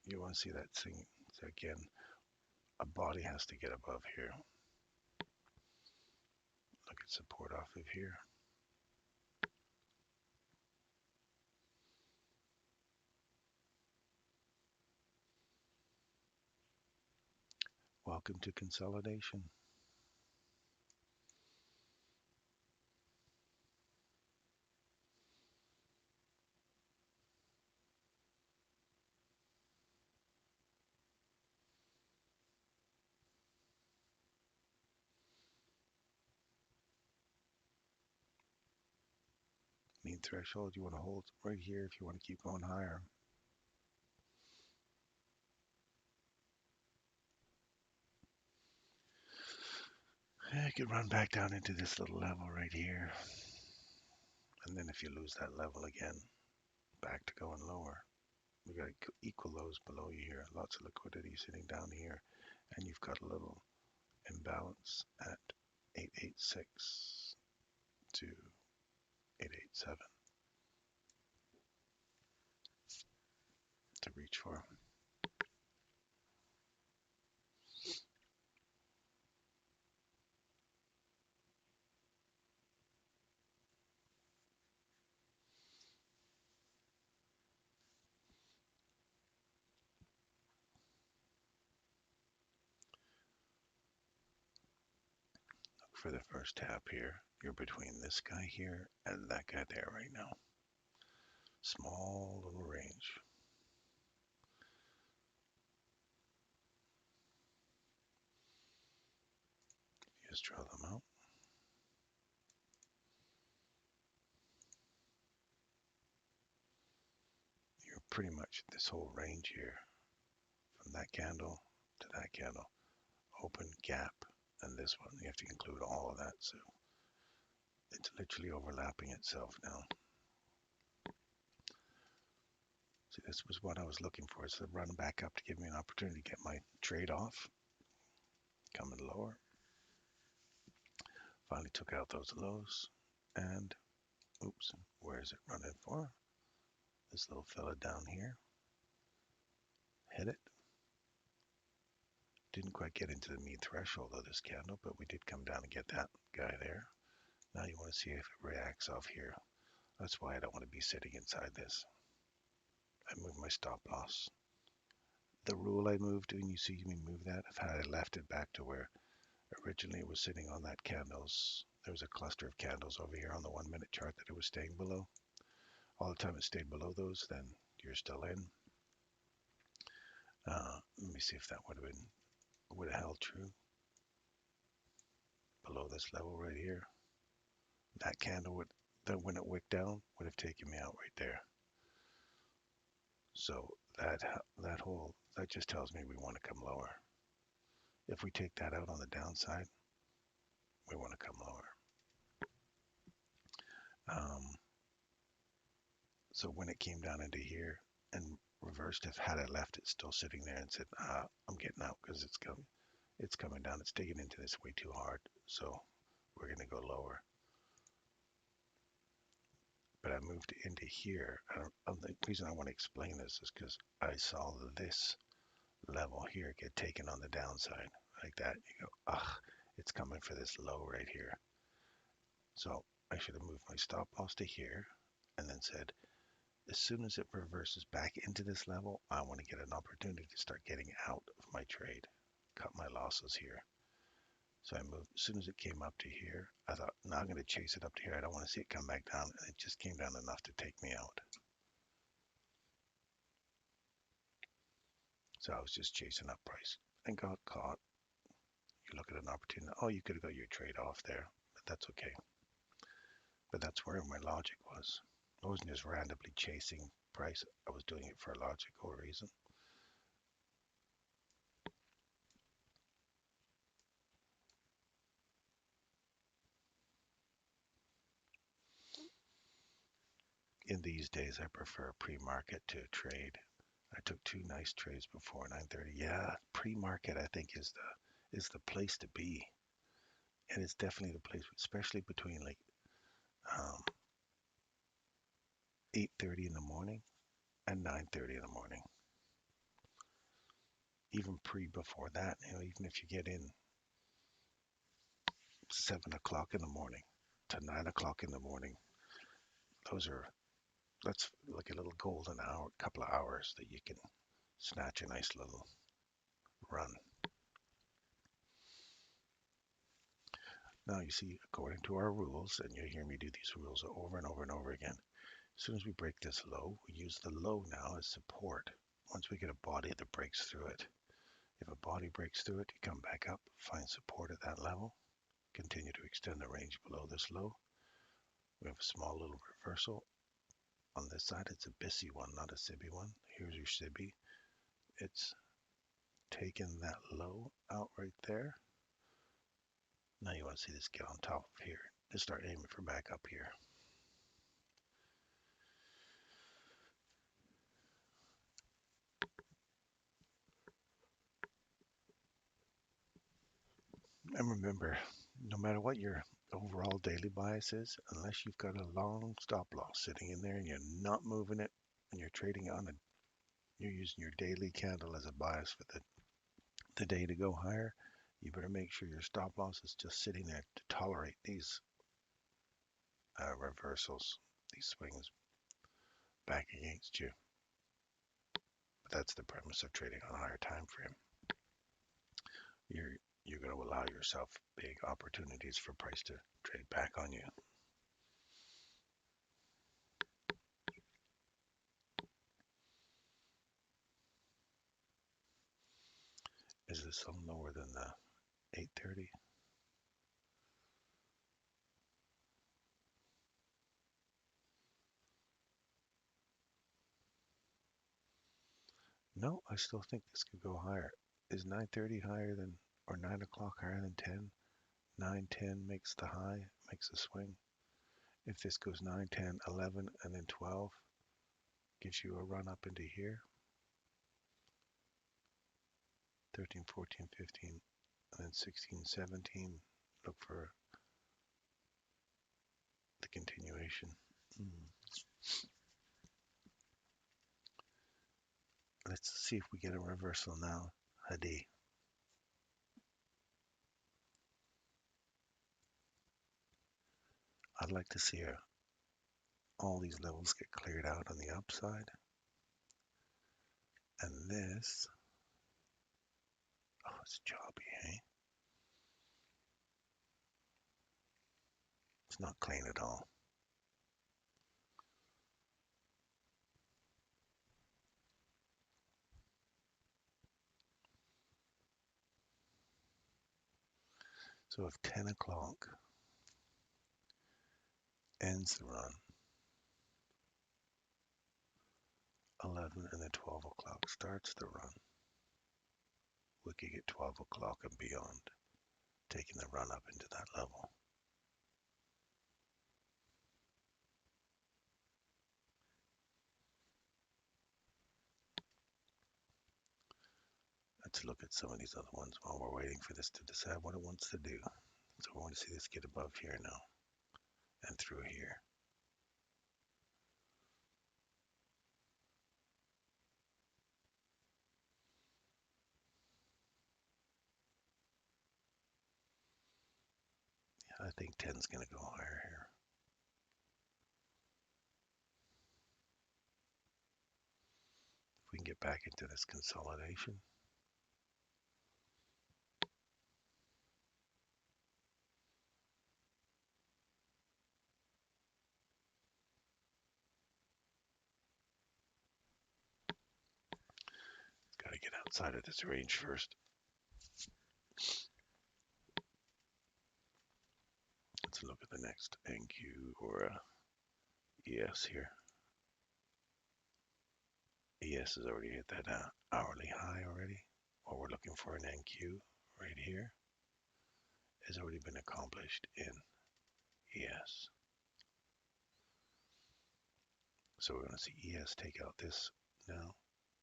You want to see that thing, so again, a body has to get above here. Look at support off of here. Welcome to consolidation. Mean threshold, you want to hold right here if you want to keep going higher. You can run back down into this little level right here. And then if you lose that level again, back to going lower. We got equal lows below you here. Lots of liquidity sitting down here. And you've got a little imbalance at 886 to 887 to reach for. For the first tap here, you're between this guy here and that guy there right now. Small little range. Just draw them out. You're pretty much this whole range here, from that candle to that candle, open, gap, and this one. You have to include all of that, so it's literally overlapping itself now. See, this was what I was looking for. It's the run back up to give me an opportunity to get my trade off. Coming lower. Finally took out those lows, and oops, where is it running for? This little fella down here. Hit it. Didn't quite get into the mean threshold of this candle, but we did come down and get that guy there. Now you want to see if it reacts off here. That's why I don't want to be sitting inside this. I moved my stop loss. The rule I moved, when you see me move that, if I had left it back to where originally it was sitting on that candles, there was a cluster of candles over here on the 1 minute chart that it was staying below. All the time it stayed below those, then you're still in. Let me see if that would have held true. Below this level right here, that candle when it wicked down, would have taken me out right there. So that just tells me we want to come lower. If we take that out on the downside, we want to come lower. So when it came down into here and reversed, if had I left it still sitting there and said, I'm getting out because it's coming down, it's digging into this way too hard, so we're going to go lower. But I moved into here. The reason I want to explain this is because I saw this level here get taken on the downside like that. You go, it's coming for this low right here. So I should have moved my stop loss to here and then said, as soon as it reverses back into this level, I want to get an opportunity to start getting out of my trade, cut my losses here. So I moved, as soon as it came up to here, I thought, now I'm going to chase it up to here. I don't want to see it come back down. And it just came down enough to take me out. So I was just chasing up price and got caught. You look at an opportunity. Oh, you could have got your trade off there, but that's okay. But that's where my logic was. I wasn't just randomly chasing price. I was doing it for a logical reason. In these days, I prefer pre-market to trade. I took 2 nice trades before 9:30. Yeah, pre-market I think is the place to be, and it's definitely the place, especially between like 8:30 in the morning and 9:30 in the morning. Even before that, even if you get in 7 o'clock in the morning to 9 o'clock in the morning, that's like a little golden hour, couple of hours that you can snatch a nice little run. Now you see, according to our rules, and you'll hear me do these rules over and over and over again, as soon as we break this low, we use the low now as support. Once we get a body that breaks through it, if a body breaks through it, you come back up, find support at that level, continue to extend the range below this low. We have a small little reversal. On this side, it's a BISI one, not a SIBI one. Here's your SIBI. It's taken that low out right there. Now you want to see this get on top of here. Just start aiming for back up here. And remember, no matter what your overall daily bias is, unless you've got a long stop loss sitting in there and you're not moving it and you're trading on it, you're using your daily candle as a bias for the day to go higher, you better make sure your stop loss is just sitting there to tolerate these reversals, these swings back against you. But that's the premise of trading on a higher time frame. You're going to allow yourself big opportunities for price to trade back on you. Is this some lower than the 830? No, I still think this could go higher. Is 9:30 higher than, or 9 o'clock higher than 10? 9:10 makes the high, makes the swing. If this goes 9, 10, 11, and then 12, gives you a run up into here. 13, 14, 15, and then 16, 17. Look for the continuation. Let's see if we get a reversal now. Hadi. I'd like to see all these levels get cleared out on the upside. And this, oh, it's choppy, eh? It's not clean at all. So if 10 o'clock ends the run, 11 and then 12 o'clock starts the run, we could get 12 o'clock and beyond, taking the run up into that level. Let's look at some of these other ones while we're waiting for this to decide what it wants to do. So we want to see this get above here now and through here. Yeah, I think 10's going to go higher here. If we can get back into this consolidation. Got to get outside of this range first. Let's look at the next NQ or ES here. ES has already hit that hourly high already. What we're looking for in NQ right here has already been accomplished in ES. So we're going to see ES take out this now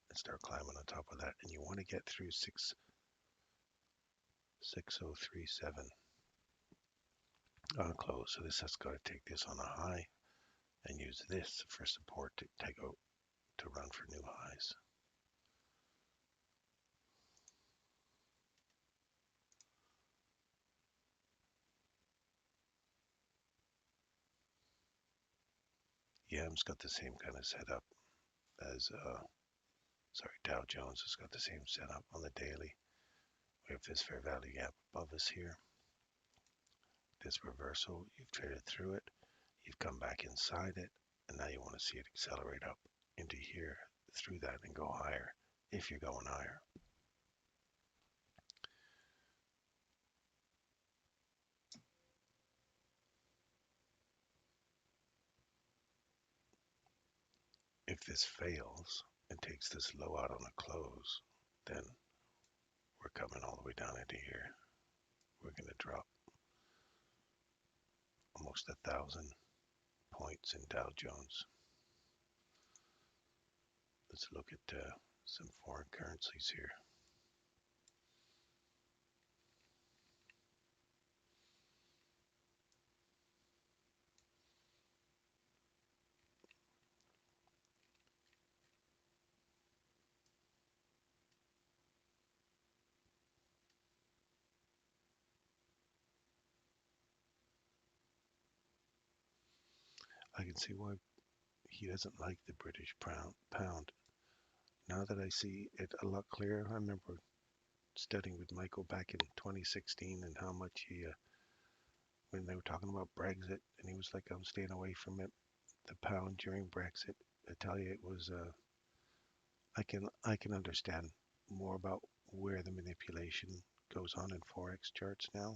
and start climbing on top of that. And you want to get through 6037 on close. So this has got to take this on a high and use this for support to take out to run for new highs. YAM's got the same kind of setup as Dow Jones has got the same setup on the daily. We have this fair value gap above us here. This reversal, you've traded through it, you've come back inside it, and now you want to see it accelerate up into here through that and go higher if you're going higher. If this fails and takes this low out on a close, then we're coming all the way down into here. We're going to drop almost 1,000 points in Dow Jones. Let's look at some foreign currencies here. I can see why he doesn't like the British pound. Now that I see it a lot clearer, I remember studying with Michael back in 2016 and how much he, when they were talking about Brexit, and he was like, I'm staying away from it, the pound during Brexit. I tell you, it was, I can understand more about where the manipulation goes on in Forex charts now.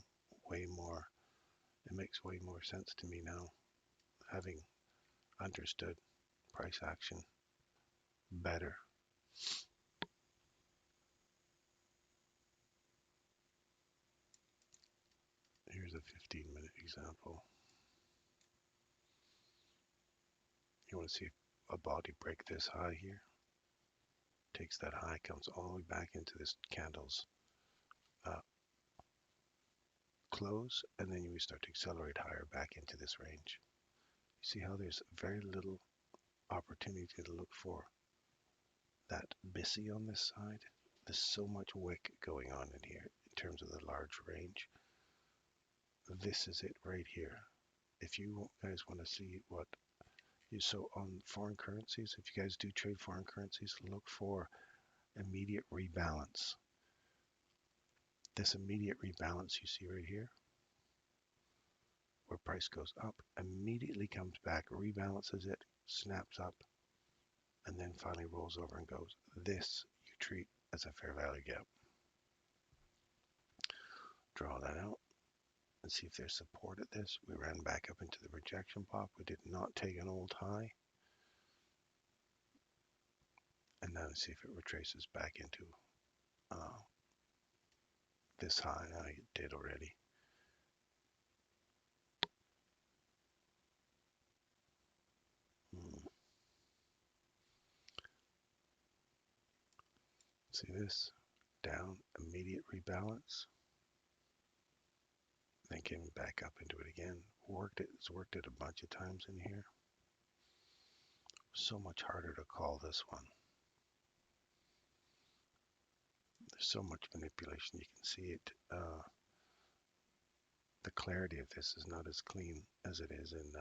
Way more. It makes way more sense to me now, having understood price action better. Here's a 15-minute example. You want to see a body break this high here? Takes that high, comes all the way back into this candle's close, and then we start to accelerate higher back into this range. You see how there's very little opportunity to look for that BISI on this side? There's so much wick going on in here in terms of the large range. This is it right here. If you guys want to see what you so on foreign currencies, if you guys do trade foreign currencies, look for immediate rebalance. This immediate rebalance you see right here, where price goes up, immediately comes back, rebalances it, snaps up, and then finally rolls over and goes. This you treat as a fair value gap. Draw that out and see if there's support at this. We ran back up into the rejection block. We did not take an old high. And now see if it retraces back into this high. I did already. See this? Down, immediate rebalance. Then came back up into it again. It's worked it a bunch of times in here. So much harder to call this one. There's so much manipulation. You can see it. The clarity of this is not as clean as it is in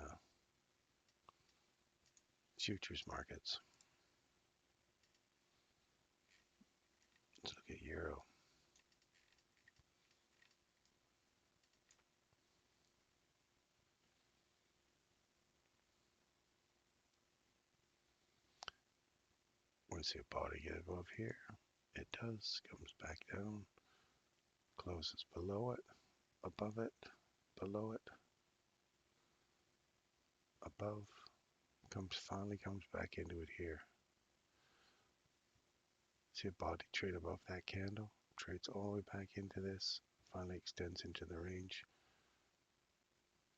futures markets. Let's look at Euro. Want to see a body get above here? It does. Comes back down. Closes below it. Above it. Below it. Above. Finally comes back into it here. See a body trade above that candle. Trades all the way back into this. Finally extends into the range.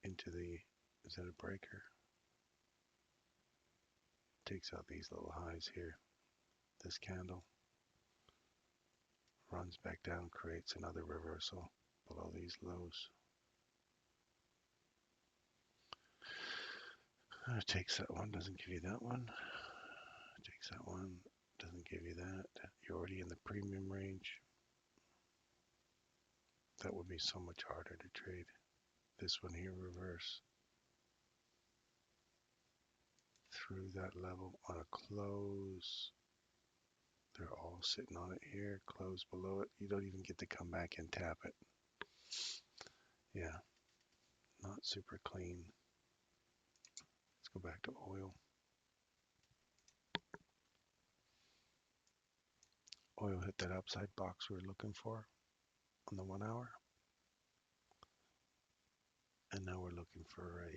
Into the, is that a breaker? Takes out these little highs here. This candle runs back down, creates another reversal below these lows. Takes that one, doesn't give you that one. Takes that one, doesn't give you that. You're already in the premium range. That would be so much harder to trade. This one here, reverse. Through that level on a close. They're all sitting on it here, close below it. You don't even get to come back and tap it. Yeah, not super clean. Let's go back to oil. Oil hit that upside box we were looking for on the 1 hour. And now we're looking for a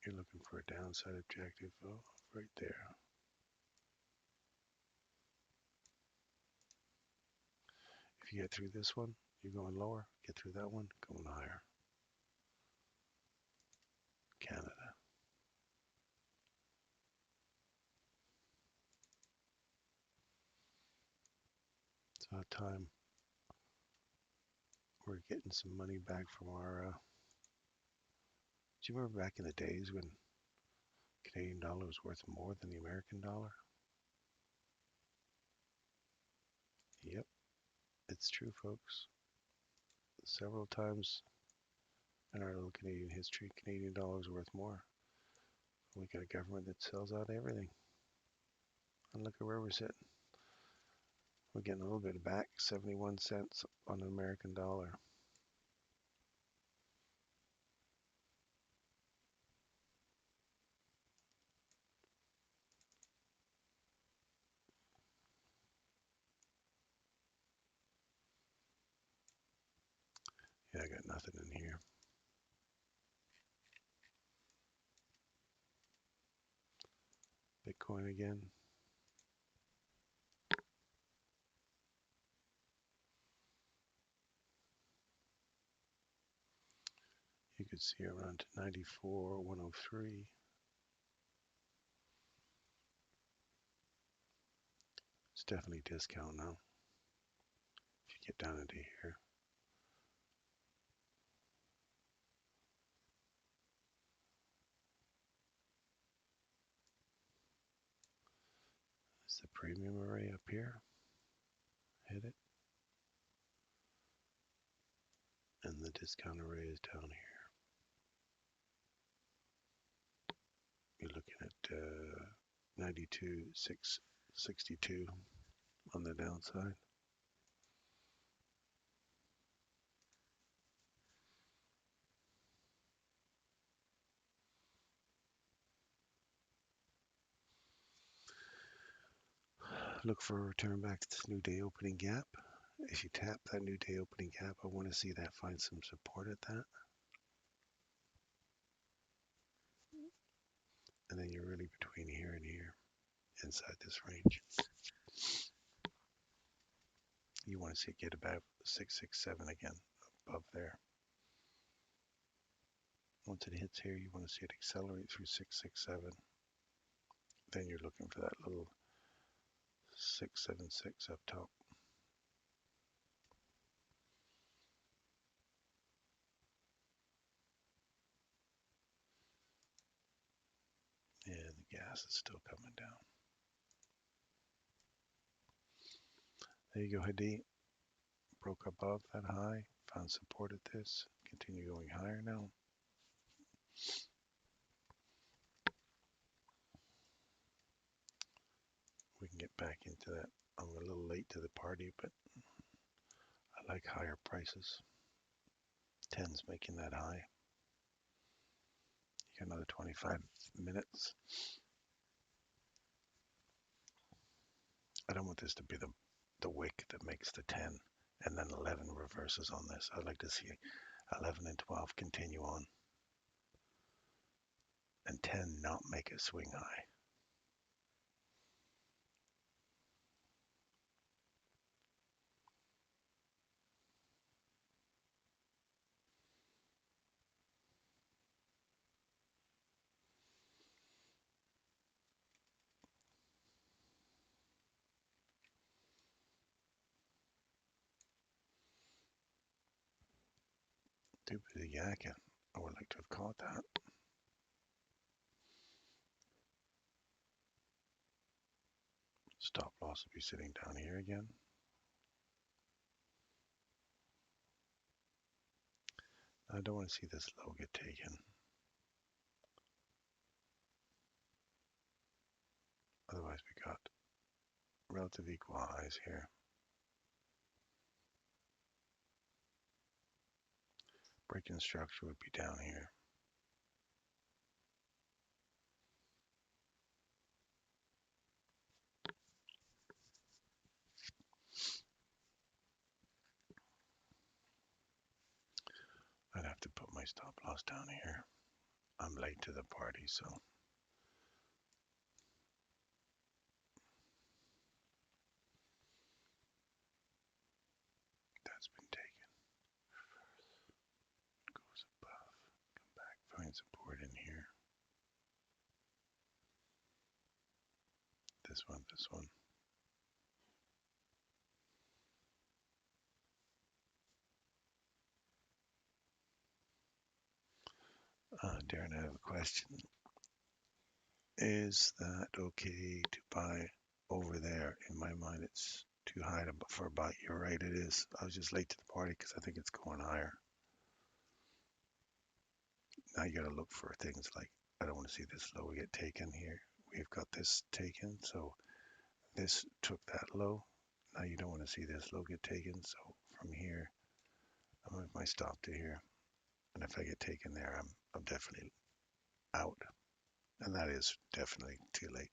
you're looking for a downside objective right there. If you get through this one, you're going lower. Get through that one, going higher. Canada. It's about time we're getting some money back from our do you remember back in the days when Canadian dollar was worth more than the American dollar? Yep, it's true, folks. Several times in our little Canadian history, Canadian dollar is worth more. We got a government that sells out everything. And look at where we're sitting. We're getting a little bit back, 71 cents on an American dollar. Yeah, I got nothing in here. Bitcoin again. You could see around to 94, 103. It's definitely discount now. If you get down into here. It's the premium array up here. Hit it. And the discount array is down here. You're looking at 92,662 on the downside. Look for a return back to this new day opening gap. If you tap that new day opening gap, I want to see that find some support at that. And then you're really between here and here, inside this range. You want to see it get about 667 again, above there. Once it hits here, you want to see it accelerate through 667. Then you're looking for that little 676 up top. And the gas is still coming down. There you go, Hadi. Broke above that high, found support at this, continue going higher now. We can get back into that. I'm a little late to the party, but I like higher prices. 10's making that high. You got another 25 minutes. I don't want this to be the wick that makes the 10 and then 11 reverses on this. I'd like to see 11 and 12 continue on and 10 not make a swing high. Too busy yakking. I would like to have caught that. Stop loss will be sitting down here again. I don't want to see this low get taken. Otherwise we got relative equal highs here. Breaking structure would be down here. I'd have to put my stop loss down here. I'm late to the party, so that's been taken. Goes above. Come back, find support in here. This one, this one. Darren, I have a question. Is that okay to buy over there? In my mind, it's too high for a buy. You're right, it is. I was just late to the party because I think it's going higher. Now you got to look for things like, I don't want to see this low get taken here. We've got this taken, so this took that low. Now you don't want to see this low get taken, so from here, I'm going to move my stop to here. And if I get taken there, I'm definitely out. And that is definitely too late.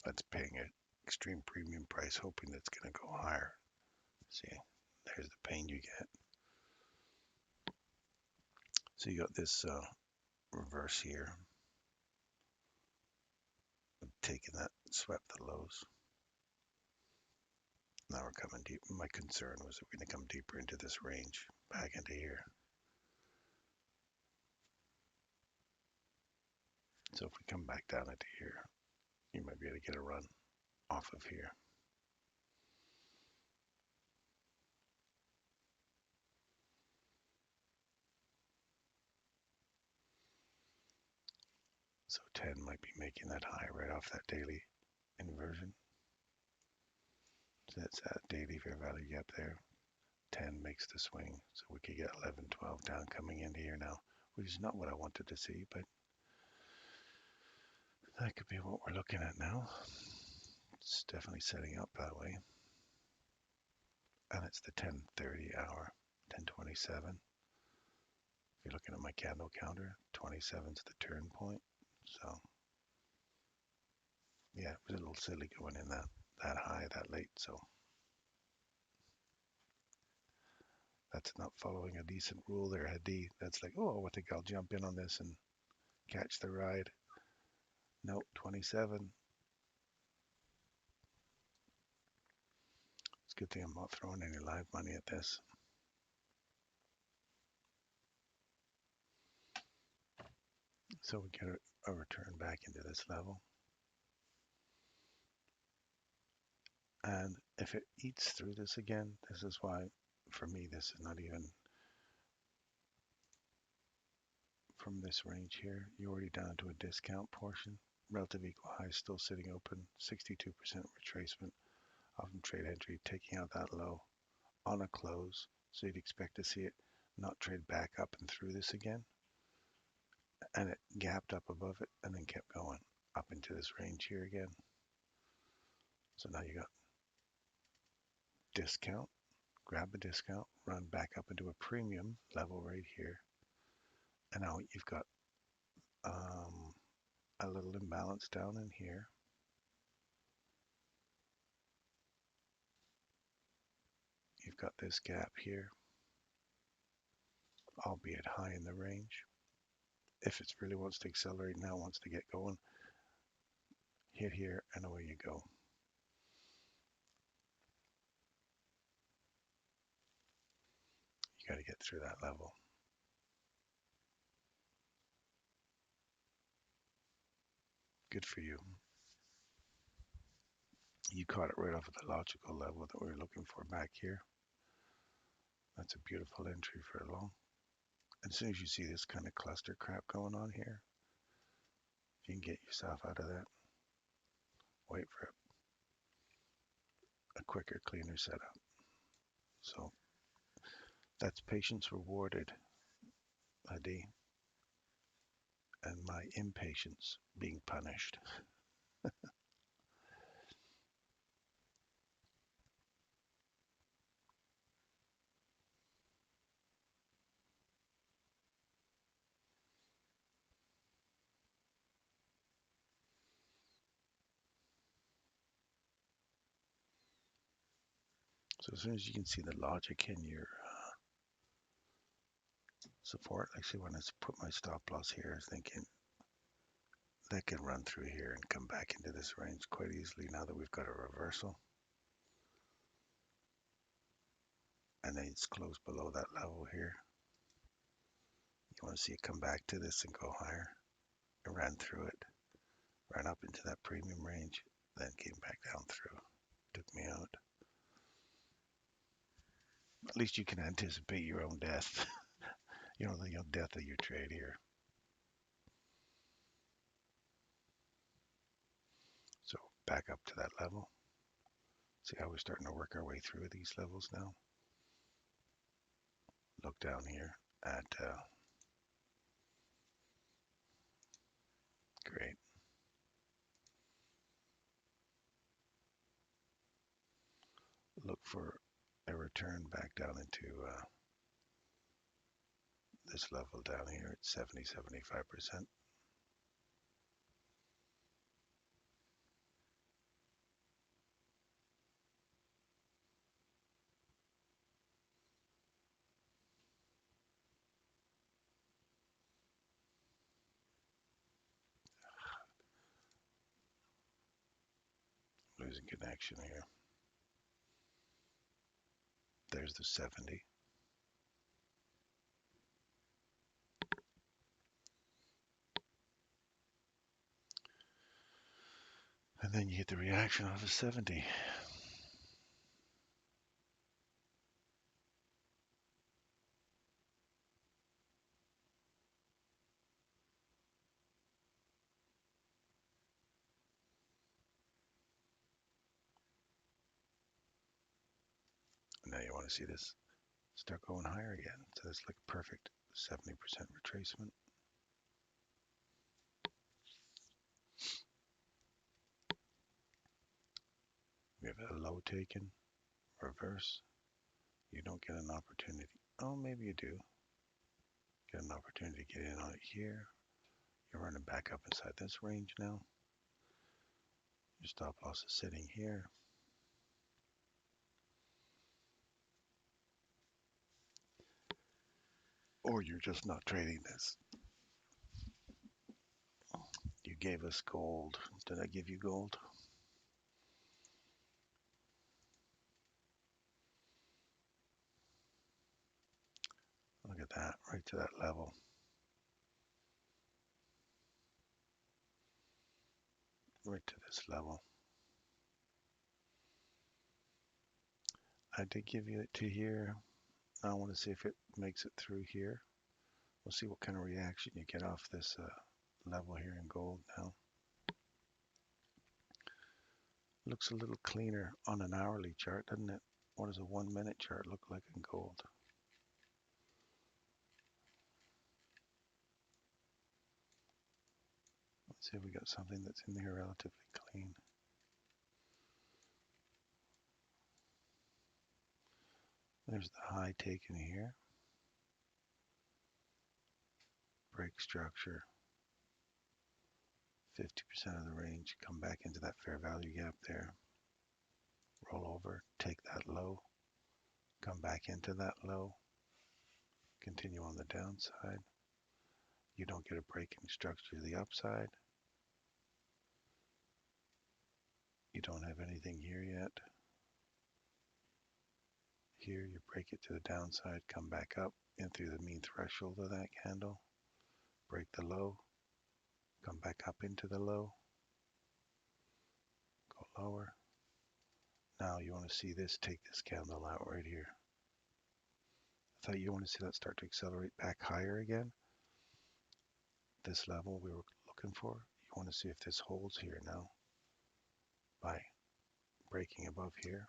That's paying an extreme premium price, hoping that's going to go higher. See, there's the pain you get. So you got this reverse here, taking that, swept the lows. Now we're coming deep. My concern was that we're going to come deeper into this range, back into here. So if we come back down into here, you might be able to get a run off of here. So 10 might be making that high right off that daily inversion. So that's that daily fair value gap there. 10 makes the swing. So we could get 11, 12 down coming into here now, which is not what I wanted to see, but that could be what we're looking at now. It's definitely setting up that way. And it's the 10:30 hour, 10:27. If you're looking at my candle counter, 27 is the turn point. So yeah, it was a little silly going in that high that late. So that's not following a decent rule there, Hadi. That's like, oh, I think I'll jump in on this and catch the ride. Nope, 27. It's a good thing I'm not throwing any live money at this. So we get a return back into this level. And if it eats through this again, this is why, for me, this is not even from this range here. You're already down to a discount portion. Relative equal high still sitting open. 62% retracement of trade entry, taking out that low on a close. So you'd expect to see it not trade back up and through this again. And it gapped up above it and then kept going up into this range here again. So now you got discount, grab a discount, run back up into a premium level right here. And now you've got a little imbalance down in here. You've got this gap here, albeit high in the range. If it really wants to accelerate now, wants to get going, hit here and away you go. You got to get through that level. Good for you. You caught it right off of the logical level that we were looking for back here. That's a beautiful entry for a long. As soon as you see this kind of cluster crap going on here, if you can get yourself out of that, wait for a quicker, cleaner setup. So that's patience rewarded, Adi, and my impatience being punished. So as soon as you can see the logic in your support, actually when I put my stop loss here, I was thinking that can run through here and come back into this range quite easily now that we've got a reversal. And then it's close below that level here. You want to see it come back to this and go higher. It ran through it, ran up into that premium range, then came back down through, took me out. At least you can anticipate your own death. You know, the death of your trade here. So back up to that level. See how we're starting to work our way through these levels now. Look down here at great. Look for a return back down into this level down here at 70-75%. losing connection here. There's the 70. And then you get the reaction of a 70. And now you want to see this start going higher again. So it's like perfect 70% retracement. We have a low taken, reverse. You don't get an opportunity. Oh, maybe you do. Get an opportunity to get in on it here. You're running back up inside this range now. Your stop loss is sitting here. Or you're just not trading this. You gave us gold. Did I give you gold? Look at that, right to that level. Right to this level. I did give you it to here. Now I want to see if it makes it through here. We'll see what kind of reaction you get off this level here in gold now. Looks a little cleaner on an hourly chart, doesn't it? What does a 1 minute chart look like in gold? Let's see if we got something that's in here relatively clean. There's the high taken here. Break structure. 50% of the range. Come back into that fair value gap there. Roll over. Take that low. Come back into that low. Continue on the downside. You don't get a break in structure to the upside. You don't have anything here yet. Here you break it to the downside, come back up in through the mean threshold of that candle, break the low, come back up into the low, go lower. Now you want to see this take this candle out right here. I thought you want to see that start to accelerate back higher again. This level we were looking for. You want to see if this holds here now by breaking above here.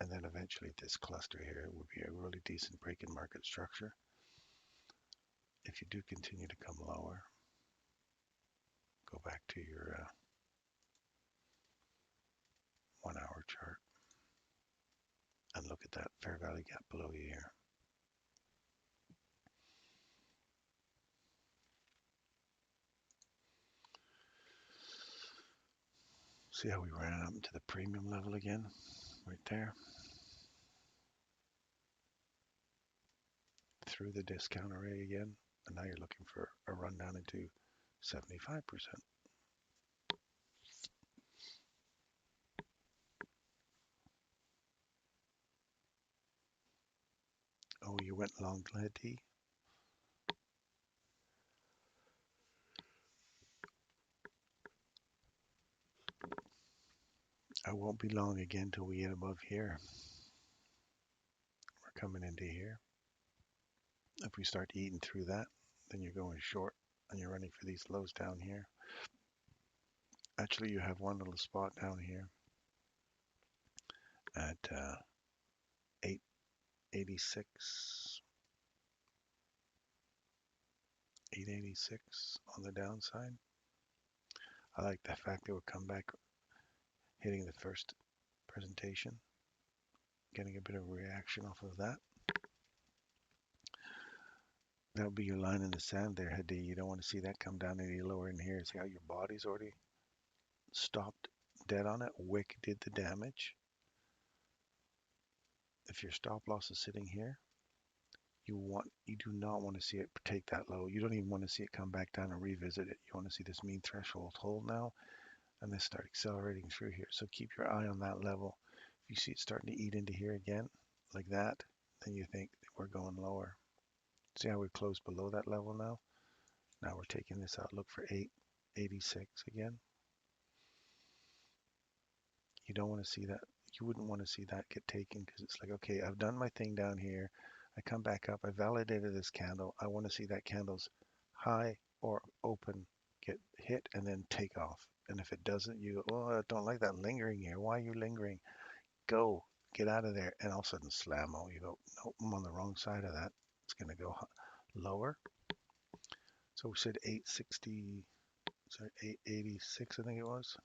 And then eventually this cluster here would be a really decent break in market structure. If you do continue to come lower, go back to your 1 hour chart and look at that fair value gap below you here. See how we ran up into the premium level again, right there. Through the discount array again, and now you're looking for a run down into 75%. Oh, you went long, Letty? I won't be long again till we get above here. We're coming into here. If we start eating through that, then you're going short and you're running for these lows down here. Actually, you have one little spot down here at 886 on the downside. I like the fact that we'll come back hitting the first presentation, getting a bit of a reaction off of that. That'll be your line in the sand there, Hadi. You don't want to see that come down any lower in here. See how your body's already stopped dead on it? Wick did the damage. If your stop loss is sitting here, you do not want to see it take that low. You don't even want to see it come back down and revisit it. You want to see this mean threshold hold now and then start accelerating through here. So keep your eye on that level. If you see it starting to eat into here again, like that, then you think we're going lower. See how we close below that level now? Now we're taking this out. Look for 886 again. You don't want to see that. You wouldn't want to see that get taken because it's like, okay, I've done my thing down here. I come back up. I validated this candle. I want to see that candle's high or open get hit and then take off. And if it doesn't, you go, oh, I don't like that lingering here. Why are you lingering? Go, get out of there. And all of a sudden, slam-o. You go, nope, I'm on the wrong side of that. It's going to go lower. So we said 860, sorry, 886, I think it was.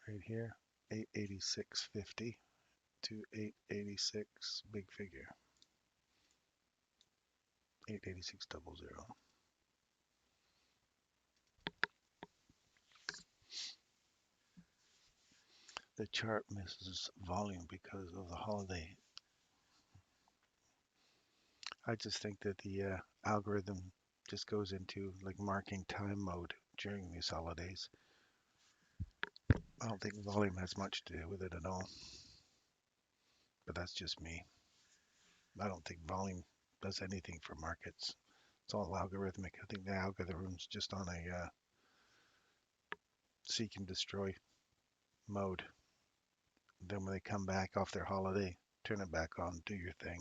Right here, 886.50 to 886, big figure, 886.00. The chart misses volume because of the holiday. I just think that the algorithm just goes into like marking time mode during these holidays. I don't think volume has much to do with it at all, but that's just me. I don't think volume does anything for markets. It's all algorithmic. I think the algorithm's just on a seek and destroy mode. Then when they come back off their holiday, turn it back on, do your thing,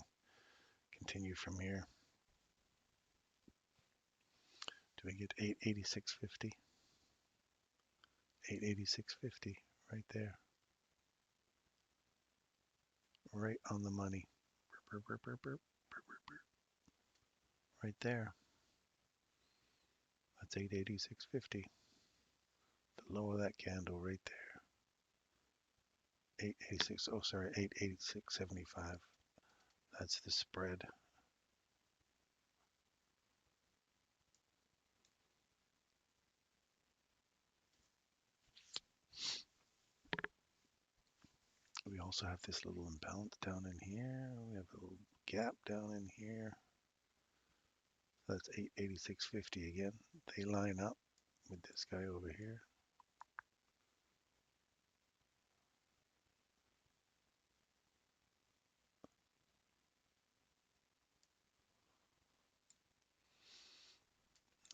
continue from here. Do we get 886.50? 886.50 right there. Right on the money. Burp, burp, burp, burp, burp, burp, burp. Right there. That's 886.50. The low of that candle right there. 886, oh sorry, 886.75. That's the spread. We also have this little imbalance down in here. We have a little gap down in here. That's 886.50 again. They line up with this guy over here.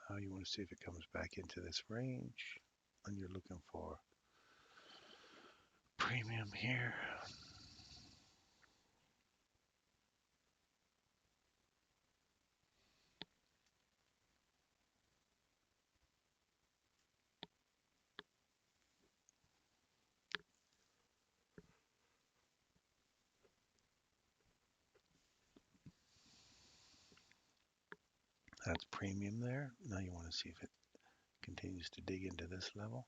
Now you want to see if it comes back into this range, and you're looking for premium here. That's premium there. Now you want to see if it continues to dig into this level.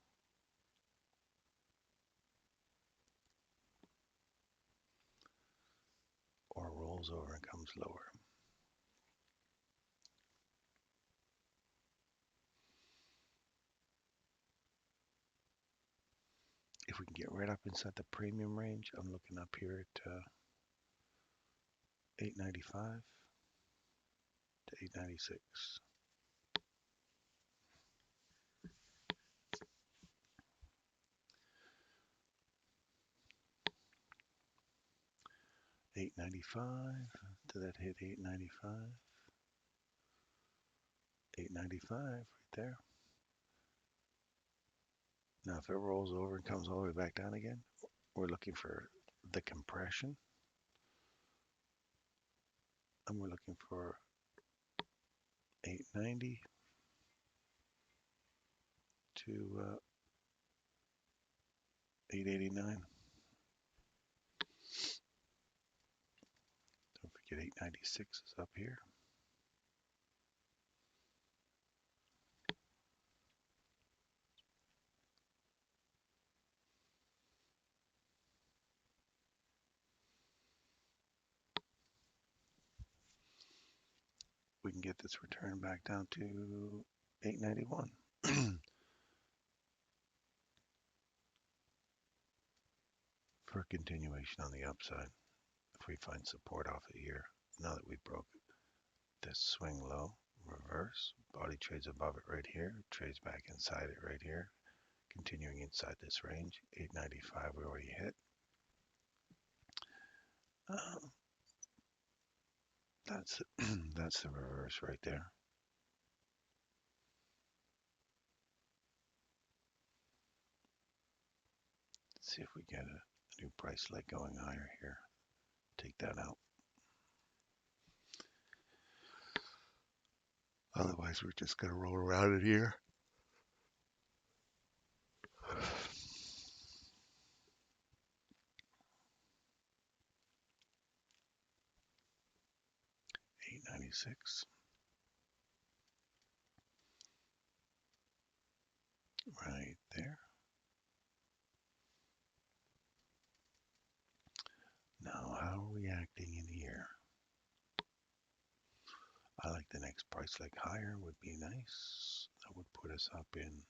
Or rolls over and comes lower. If we can get right up inside the premium range, I'm looking up here at 895 to 896. $895 to that hit 895. 895 right there. Now if it rolls over and comes all the way back down again, we're looking for the compression. And we're looking for 890 to 889. Don't forget 896 is up here. We can get this return back down to 891. For a continuation on the upside. If we find support off it here, now that we broke this swing low, reverse, body trades above it right here, trades back inside it right here, continuing inside this range. 895 we already hit. That's that's the reverse right there. Let's see if we get a new price leg going higher here. Take that out. Otherwise, we're just going to roll around it here. $8.96. Right there. Now, how are we acting in here? I like the next price leg higher would be nice. That would put us up in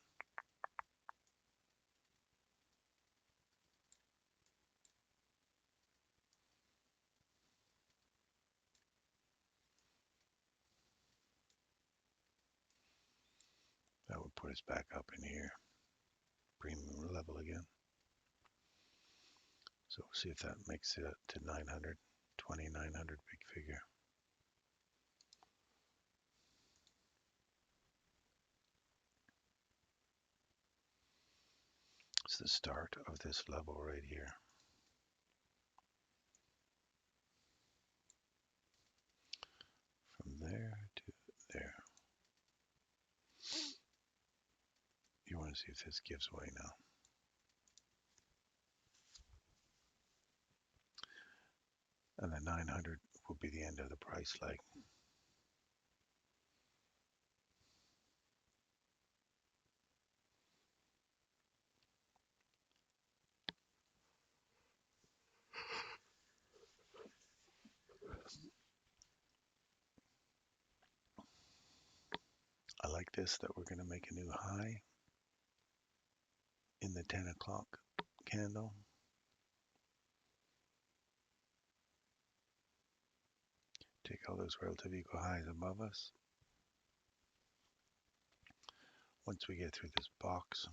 that would put us back up in here. Premium level again. So we'll see if that makes it to 900, 2900 big figure. It's the start of this level right here. From there to there. You want to see if this gives way now. And the 900 will be the end of the price leg. I like this, that we're going to make a new high in the 10 o'clock candle. Take all those relative equal highs above us. Once we get through this box,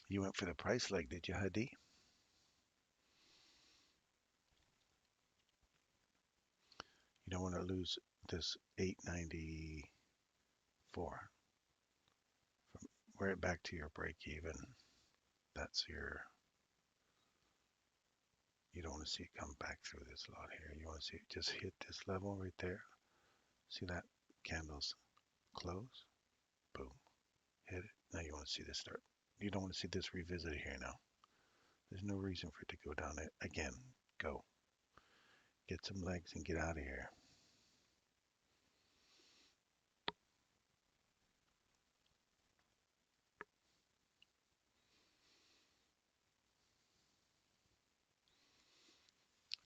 you went for the price leg, did you, Hadi? You don't want to lose this 894. We're back to your break even. That's your, you don't want to see it come back through this lot here. You want to see it just hit this level right there. See that candle's close? Boom. Hit it. Now you want to see this start. You don't want to see this revisit here now. There's no reason for it to go down it again. Go. Get some legs and get out of here.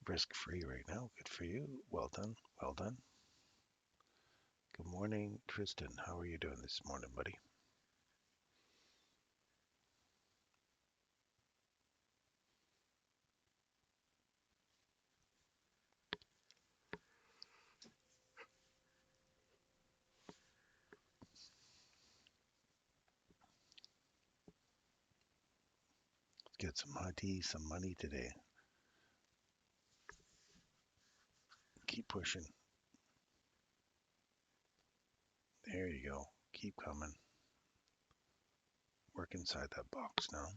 Risk free right now. Good for you. Well done. Well done. Good morning, Tristan. How are you doing this morning, buddy? Get some hot tea, some money today. Keep pushing. There you go. Keep coming. Work inside that box now.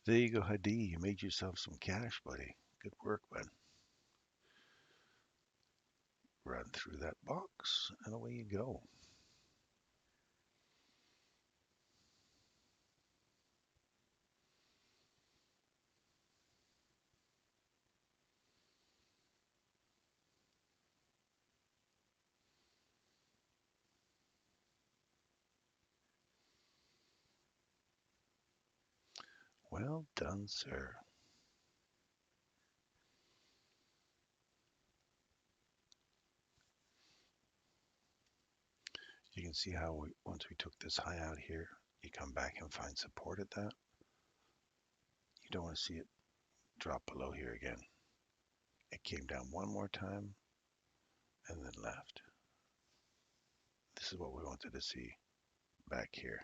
There you go, Hadi. You made yourself some cash, buddy. Good work, man. Run through that box, and away you go. Well done, sir. You can see how once we took this high out here, you come back and find support at that. You don't want to see it drop below here again. It came down one more time and then left. This is what we wanted to see back here.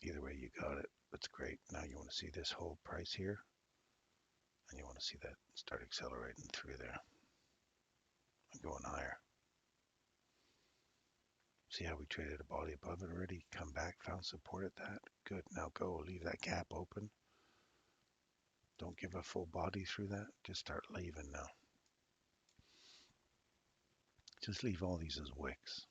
Either way, you got it. That's great. Now you want to see this whole price here, and you want to see that start accelerating through there and going higher. See how we traded a body above it already? Come back, found support at that. Good. Now go. Leave that gap open. Don't give a full body through that. Just start leaving now. Just leave all these as wicks.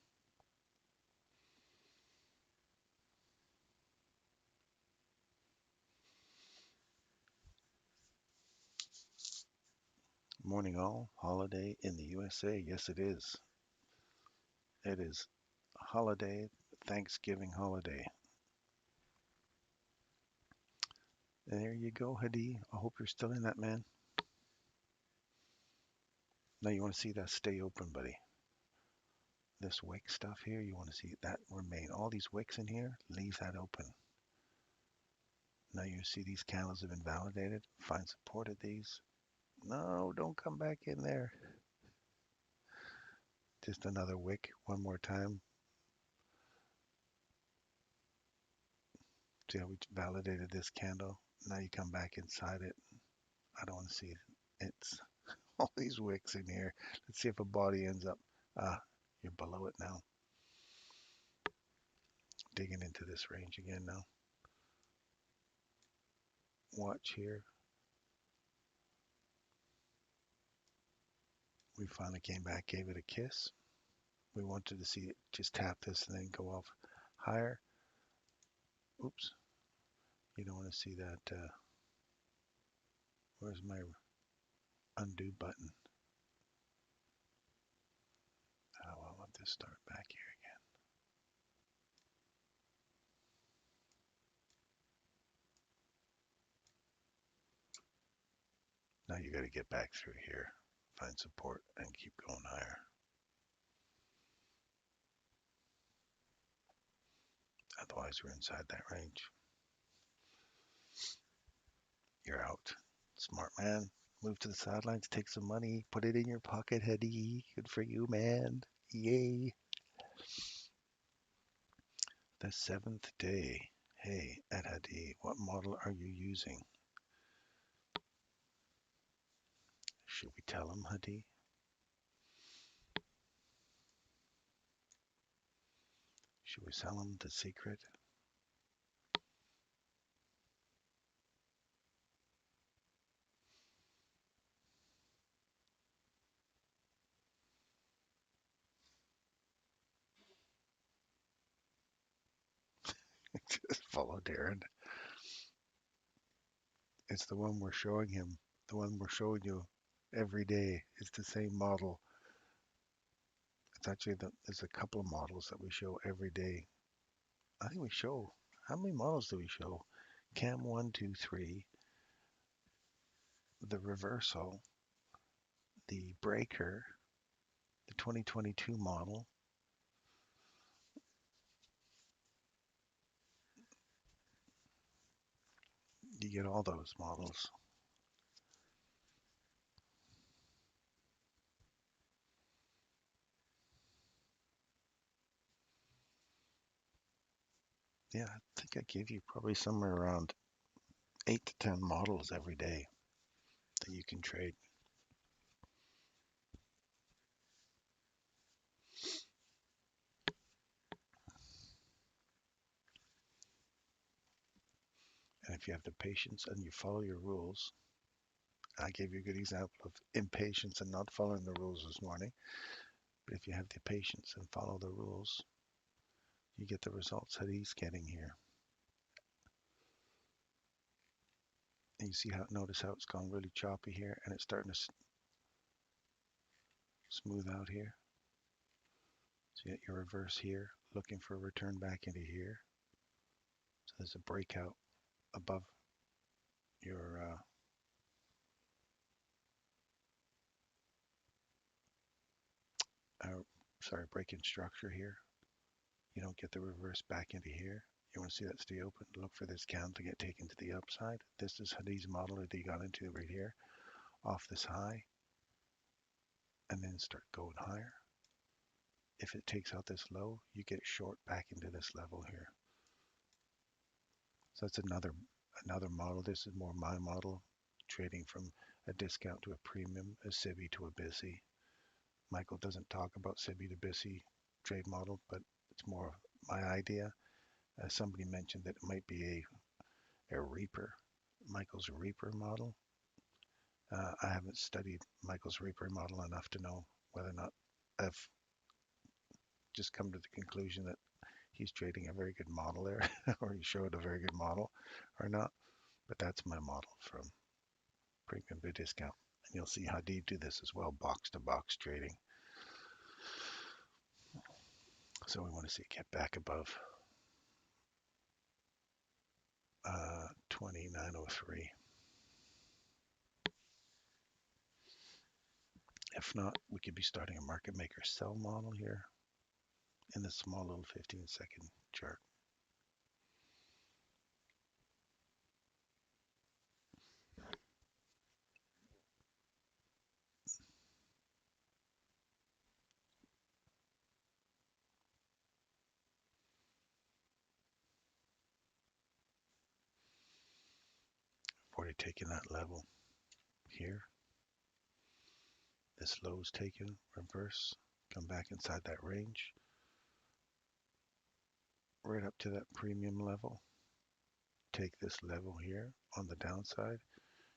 Morning all. Holiday in the USA. Yes, it is. It is a holiday, Thanksgiving holiday. And there you go, Hadi. I hope you're still in that, man. Now you want to see that stay open, buddy. This wick stuff here, you want to see that remain. All these wicks in here, leave that open. Now you see these candles have been validated. Find support at these. No, don't come back in there. Just another wick, one more time. See how we validated this candle? Now you come back inside it. I don't want to see it. It's all these wicks in here. Let's see if a body ends up. You're below it now. Digging into this range again now. Watch here. We finally came back, gave it a kiss. We wanted to see it just tap this and then go off higher. Oops. You don't want to see that. Where's my undo button? I'll let this start back here again. Now you got to get back through here, find support, and keep going higher. Otherwise, we're inside that range. You're out. Smart man. Move to the sidelines, take some money, put it in your pocket, Hadi. Good for you, man. Yay. The 7th day. Hey, at Hadi, what model are you using? Should we tell him, Hadi? Should we sell him the secret? Just follow Darren. It's the one we're showing him. The one we're showing you every day. It's the same model. It's actually there's a couple of models that we show every day. I think we show, how many models do we show? Cam 1, 2, 3, the reversal, the breaker, the 2022 model. You get all those models. Yeah, I think I gave you probably somewhere around 8 to 10 models every day that you can trade. if you have the patience and you follow your rules, I gave you a good example of impatience and not following the rules this morning. But if you have the patience and follow the rules, you get the results that he's getting here. And you see how, notice how it's gone really choppy here, and it's starting to smooth out here. So you get your reverse here, looking for a return back into here. So there's a breakout above your break-in structure here. You don't get the reverse back into here. You want to see that stay open. Look for this candle to get taken to the upside. This is Hadid's model that he got into right here, off this high, and then start going higher. If it takes out this low, you get short back into this level here. So that's another model. This is more my model, trading from a discount to a premium, a SIBI to a BISI. Michael doesn't talk about SIBI to BISI trade model, but it's more my idea. Somebody mentioned that it might be a Reaper, Michael's Reaper model. I haven't studied Michael's Reaper model enough to know whether or not I've just come to the conclusion that he's trading a very good model there, or he showed a very good model or not. But that's my model from premium to discount. And you'll see Hadid do this as well, box to box trading. So we want to see it get back above 2903. If not, we could be starting a market maker sell model here in this small little 15-second chart. I've already taken that level here. This low is taken, reverse, come back inside that range, right up to that premium level. Take this level here on the downside,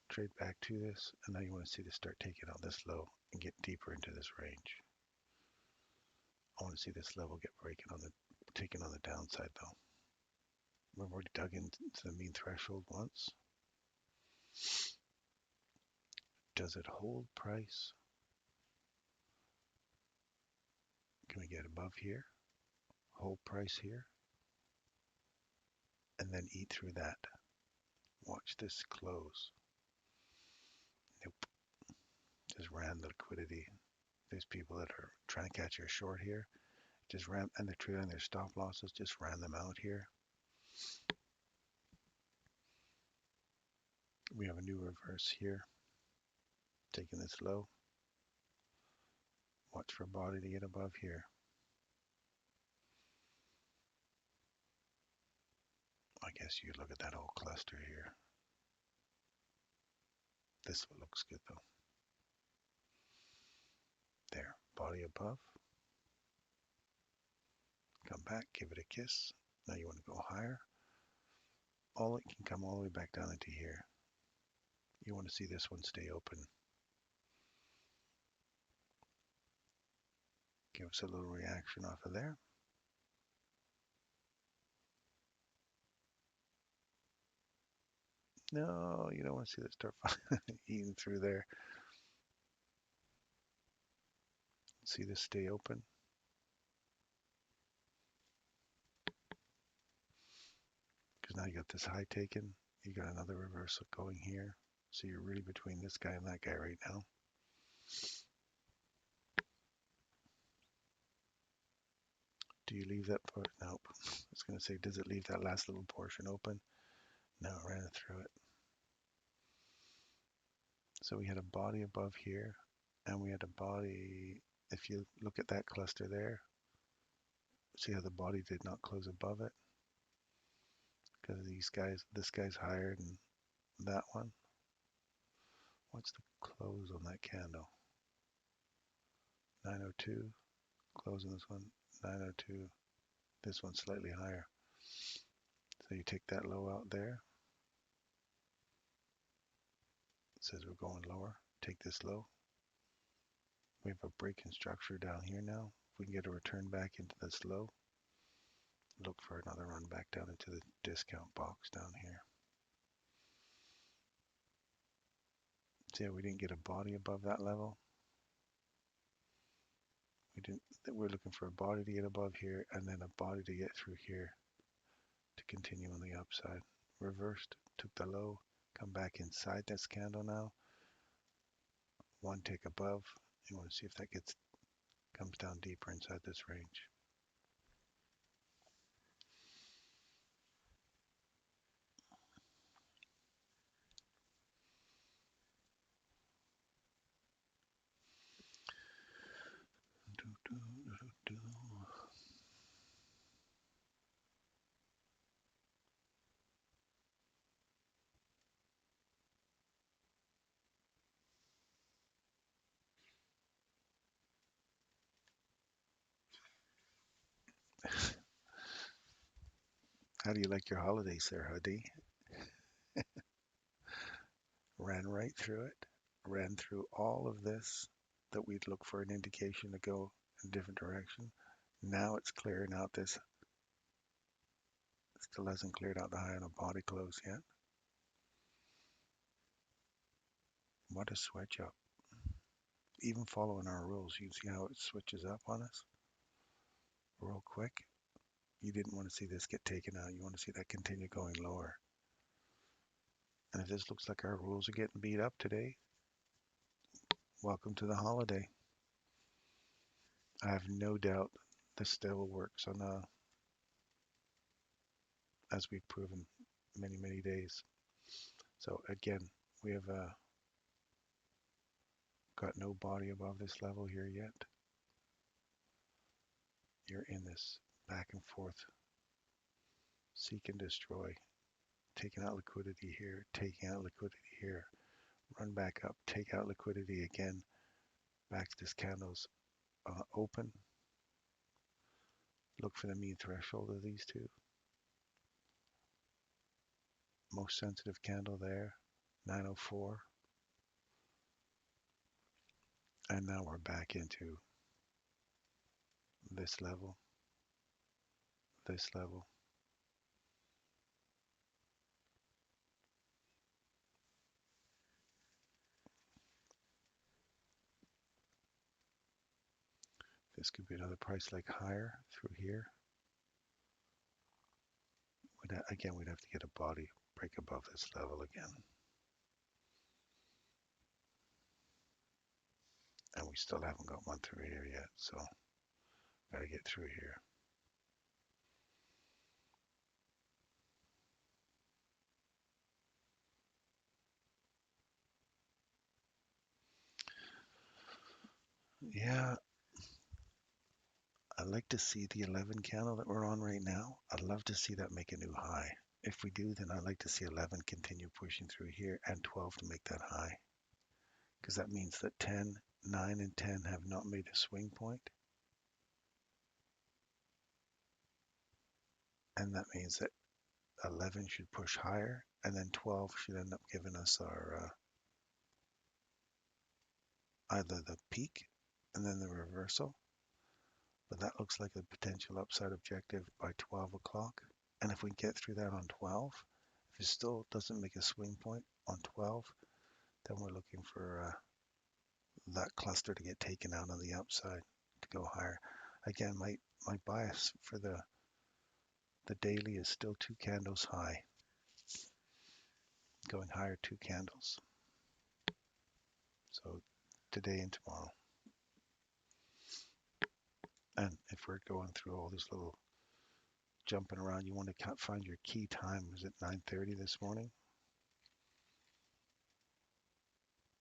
trade back to this, and now you want to see this start taking out this low and get deeper into this range. I want to see this level get taken on the downside though. We've already dug into the mean threshold once. Does it hold price? Can we get above here? Hold price here? And then eat through that. Watch this close. Nope. Just ran the liquidity. There's people that are trying to catch your short here. Just ran, and they're trailing their stop losses, just ran them out here. We have a new reverse here. Taking this low. Watch for body to get above here. I guess you look at that whole cluster here. This one looks good though. There, body above. Come back, give it a kiss. Now you want to go higher. All it can come all the way back down into here. You want to see this one stay open. Give us a little reaction off of there. No, you don't want to see that start eating through there. See this stay open. Because now you got this high taken. You got another reversal going here. So you're really between this guy and that guy right now. Do you leave that part? Nope. I was going to say, does it leave that last little portion open? No, it ran through it. So we had a body above here, and we had a body, if you look at that cluster there, see how the body did not close above it? Because these guys, this guy's higher than that one. What's the close on that candle? 902. Close on this one, 902. This one's slightly higher. So you take that low out there. says we're going lower. Take this low. We have a breaking structure down here now. If we can get a return back into this low, look for another run back down into the discount box down here. See how we didn't get a body above that level? We didn't. We're looking for a body to get above here and then a body to get through here to continue on the upside. Reversed, took the low, come back inside this candle now. One tick above. You want to see if that comes down deeper inside this range. How do you like your holidays there, Huddy? Ran right through it. Ran through all of this that we'd look for an indication to go in a different direction. Now it's clearing out this. Still hasn't cleared out the high on a body close yet. What a switch up. Even following our rules, you see how it switches up on us real quick. You didn't want to see this get taken out. You want to see that continue going lower. And if this looks like our rules are getting beat up today, welcome to the holiday. I have no doubt this still works on as we've proven many, many days. So again, we have got no body above this level here yet. You're in this back and forth, seek and destroy, taking out liquidity here, taking out liquidity here, run back up, take out liquidity again, back to this candle's open. Look for the mean threshold of these two. Most sensitive candle there, 904. And now we're back into this level, this level. This could be another price leg higher through here. Again, we'd have to get a body break above this level again. And we still haven't got one through here yet, so gotta get through here. Yeah, I'd like to see the 11 candle that we're on right now. I'd love to see that make a new high. If we do, then I'd like to see 11 continue pushing through here and 12 to make that high. Because that means that 10, 9, and 10 have not made a swing point. And that means that 11 should push higher, and then 12 should end up giving us our either the peak and then the reversal. But that looks like a potential upside objective by 12 o'clock. And if we get through that on 12, if it still doesn't make a swing point on 12, then we're looking for that cluster to get taken out on the upside to go higher. Again, my bias for the daily is still 2 candles high, going higher 2 candles. So today and tomorrow. And if we're going through all this little jumping around, you want to find your key time. Was it 9:30 this morning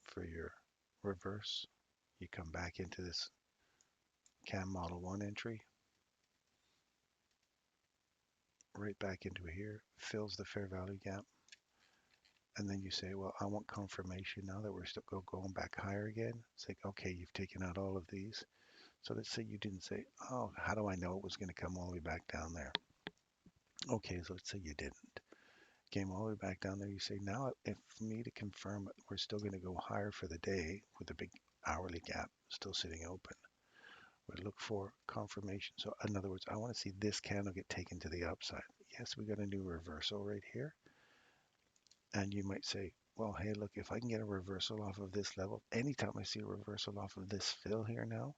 for your reverse? You come back into this CAM Model 1 entry, right back into here, fills the fair value gap. And then you say, well, I want confirmation now that we're still going back higher again. It's like, okay, you've taken out all of these. So let's say you didn't say, oh, how do I know it was going to come all the way back down there? Okay, so let's say you didn't. came all the way back down there. You say, now, if for me to confirm we're still going to go higher for the day with the big hourly gap still sitting open, we look for confirmation. So in other words, I want to see this candle get taken to the upside. Yes, we got a new reversal right here. And you might say, well, hey, look, if I can get a reversal off of this level, anytime I see a reversal off of this fill here now,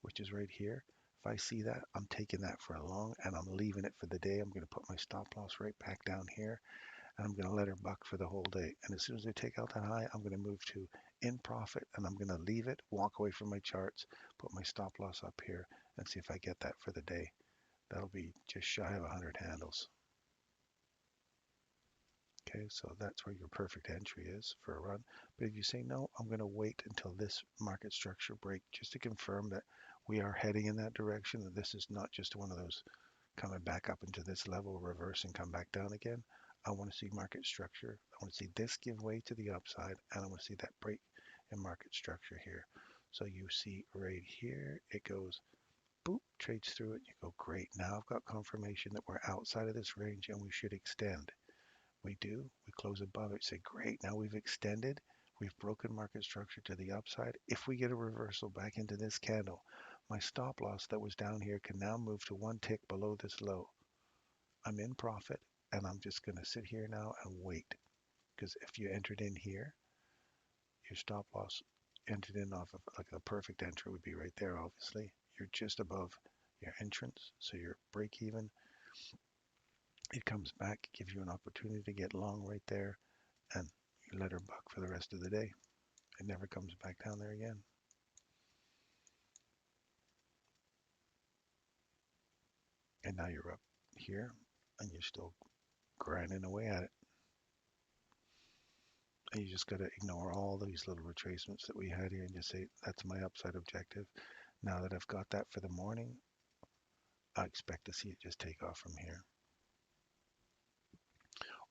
which is right here, if I see that, I'm taking that for a long and I'm leaving it for the day. I'm going to put my stop loss right back down here and I'm going to let her buck for the whole day. And as soon as I take out that high, I'm going to move to in profit and I'm going to leave it, walk away from my charts, put my stop loss up here and see if I get that for the day. That'll be just shy of 100 handles. Okay, so that's where your perfect entry is for a run. But if you say, no, I'm going to wait until this market structure break just to confirm that we are heading in that direction, that this is not just one of those coming back up into this level, reverse and come back down again. I want to see market structure. I want to see this give way to the upside, and I want to see that break in market structure here. So you see right here, it goes, boop, trades through it. You go, great. Now I've got confirmation that we're outside of this range and we should extend. We do, we close above it, say, great, now we've extended, we've broken market structure to the upside. If we get a reversal back into this candle, my stop loss that was down here can now move to one tick below this low. I'm in profit, and I'm just going to sit here now and wait. Because if you entered in here, your stop loss entered in off of, like a perfect entry would be right there, obviously. You're just above your entrance, so your break even. It comes back, gives you an opportunity to get long right there, and you let her buck for the rest of the day. It never comes back down there again. And now you're up here, and you're still grinding away at it. And you just got to ignore all these little retracements that we had here and just say, that's my upside objective. Now that I've got that for the morning, I expect to see it just take off from here.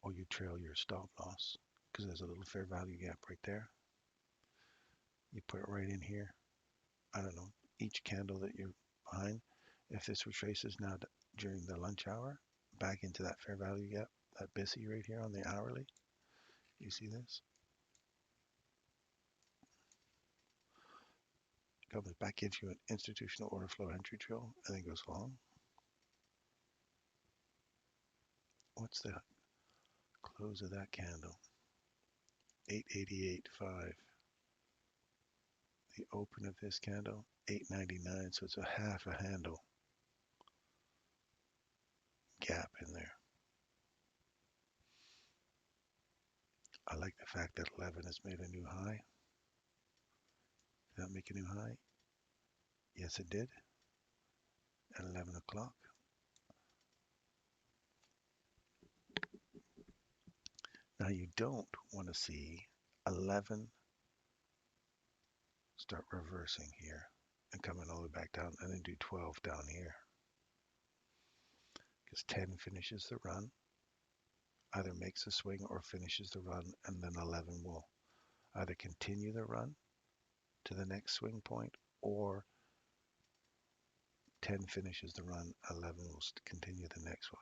Or you trail your stop loss, because there's a little fair value gap right there. You put it right in here. I don't know, each candle that you're behind, if this retraces now during the lunch hour, back into that fair value gap, that BISI right here on the hourly, you see this? Comes back, gives you an institutional order flow entry trail, and then goes long. What's the close of that candle? 888.5. The open of this candle, 899, so it's a half a handle gap in there. I like the fact that 11 has made a new high. Did that make a new high? Yes, it did. At 11 o'clock. Now you don't want to see 11 start reversing here and coming all the way back down and then do 12 down here. Because 10 finishes the run, either makes a swing or finishes the run, and then 11 will either continue the run to the next swing point, or 10 finishes the run, 11 will continue the next one.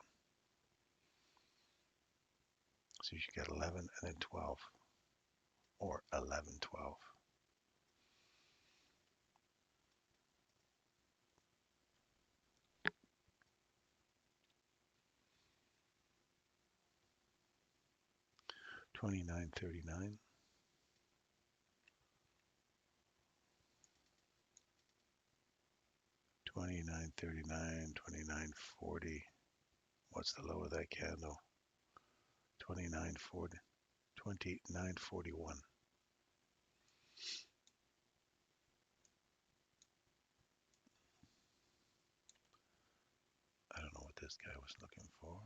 So you should get 11 and then 12, or 11, 12. $29.39. 29.39, 29.40. What's the low of that candle? 29.40, 29.41. I don't know what this guy was looking for.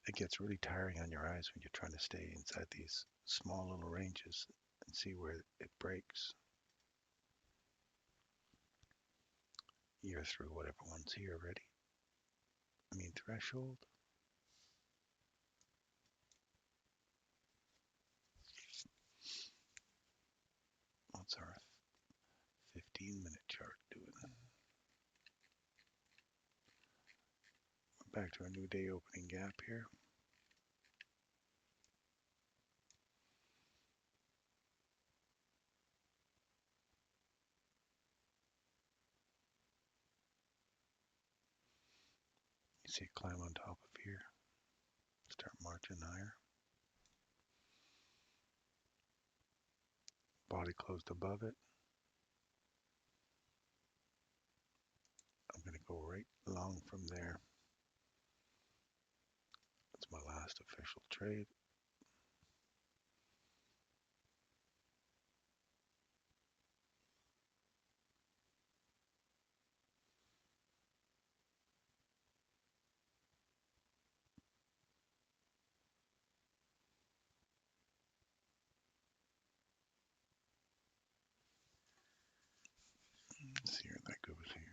It gets really tiring on your eyes when you're trying to stay inside these small little ranges and see where it breaks. You're through whatever one's here already. I mean, threshold. What's our 15-minute chart doing? Back to our new day opening gap here. You see it climb on top of here, start marching higher. Body closed above it. I'm going to go right long from there. That's my last official trade. Let's see where that goes here.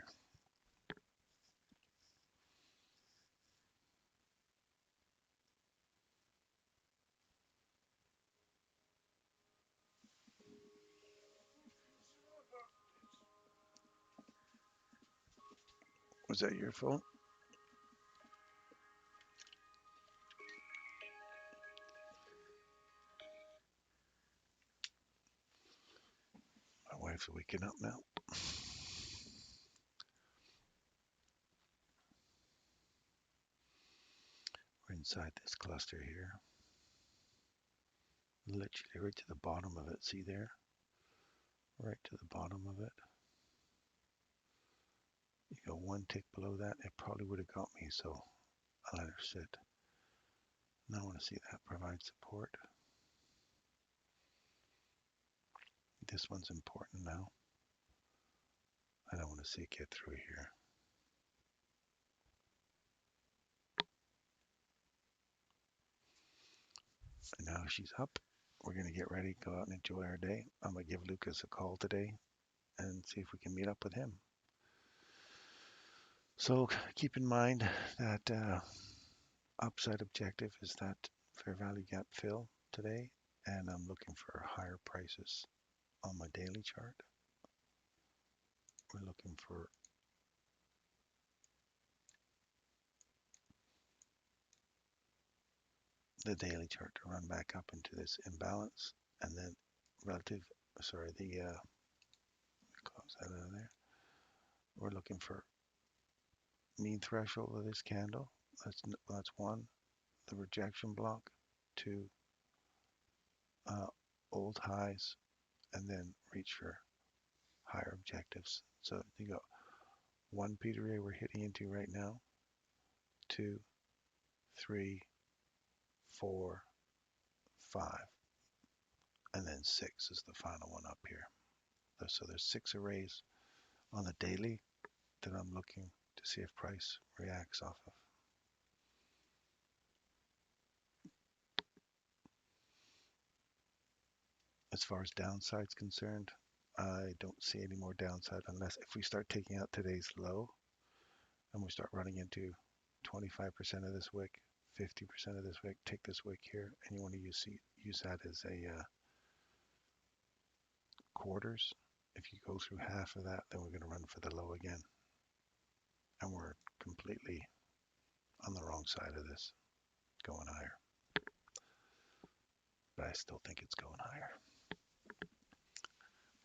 Was that your phone? My wife's waking up now. We're inside this cluster here. Literally right to the bottom of it. See there? Right to the bottom of it. You go one tick below that, it probably would have got me, so I let her sit. Now I want to see that provide support. This one's important now. I don't want to see it get through here. And now she's up. We're going to get ready, go out and enjoy our day. I'm going to give Lucas a call today and see if we can meet up with him. So keep in mind that upside objective is that fair value gap fill today, and I'm looking for higher prices on my daily chart. We're looking for the daily chart to run back up into this imbalance, and then close that out of there. We're looking for mean threshold of this candle. That's one. The rejection block. Two. Old highs, and then reach for higher objectives. So you got one PWA we're hitting into right now. 2, 3, 4, 5, and then 6 is the final one up here. So there's 6 arrays on the daily that I'm looking to see if price reacts off of. As far as downside's concerned, I don't see any more downside unless if we start taking out today's low and we start running into 25% of this wick, 50% of this wick, take this wick here, and you want to use that as a quarters. If you go through half of that, then we're going to run for the low again. And we're completely on the wrong side of this, going higher. But I still think it's going higher.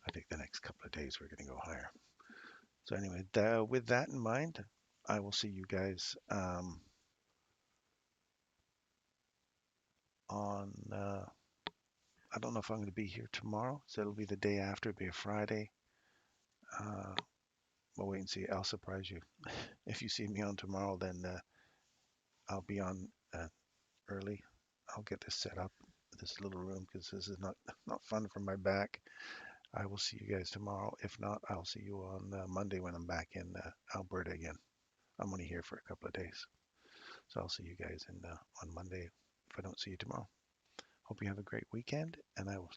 I think the next couple of days we're going to go higher. So anyway, with that in mind, I will see you guys on, I don't know if I'm going to be here tomorrow, so it'll be the day after, it'll be a Friday. We'll wait and see. I'll surprise you. If you see me on tomorrow, then I'll be on early. I'll get this set up, this little room, because this is not fun for my back. I will see you guys tomorrow. If not, I'll see you on Monday when I'm back in Alberta again. I'm only here for a couple of days. So I'll see you guys on Monday if I don't see you tomorrow. Hope you have a great weekend, and I will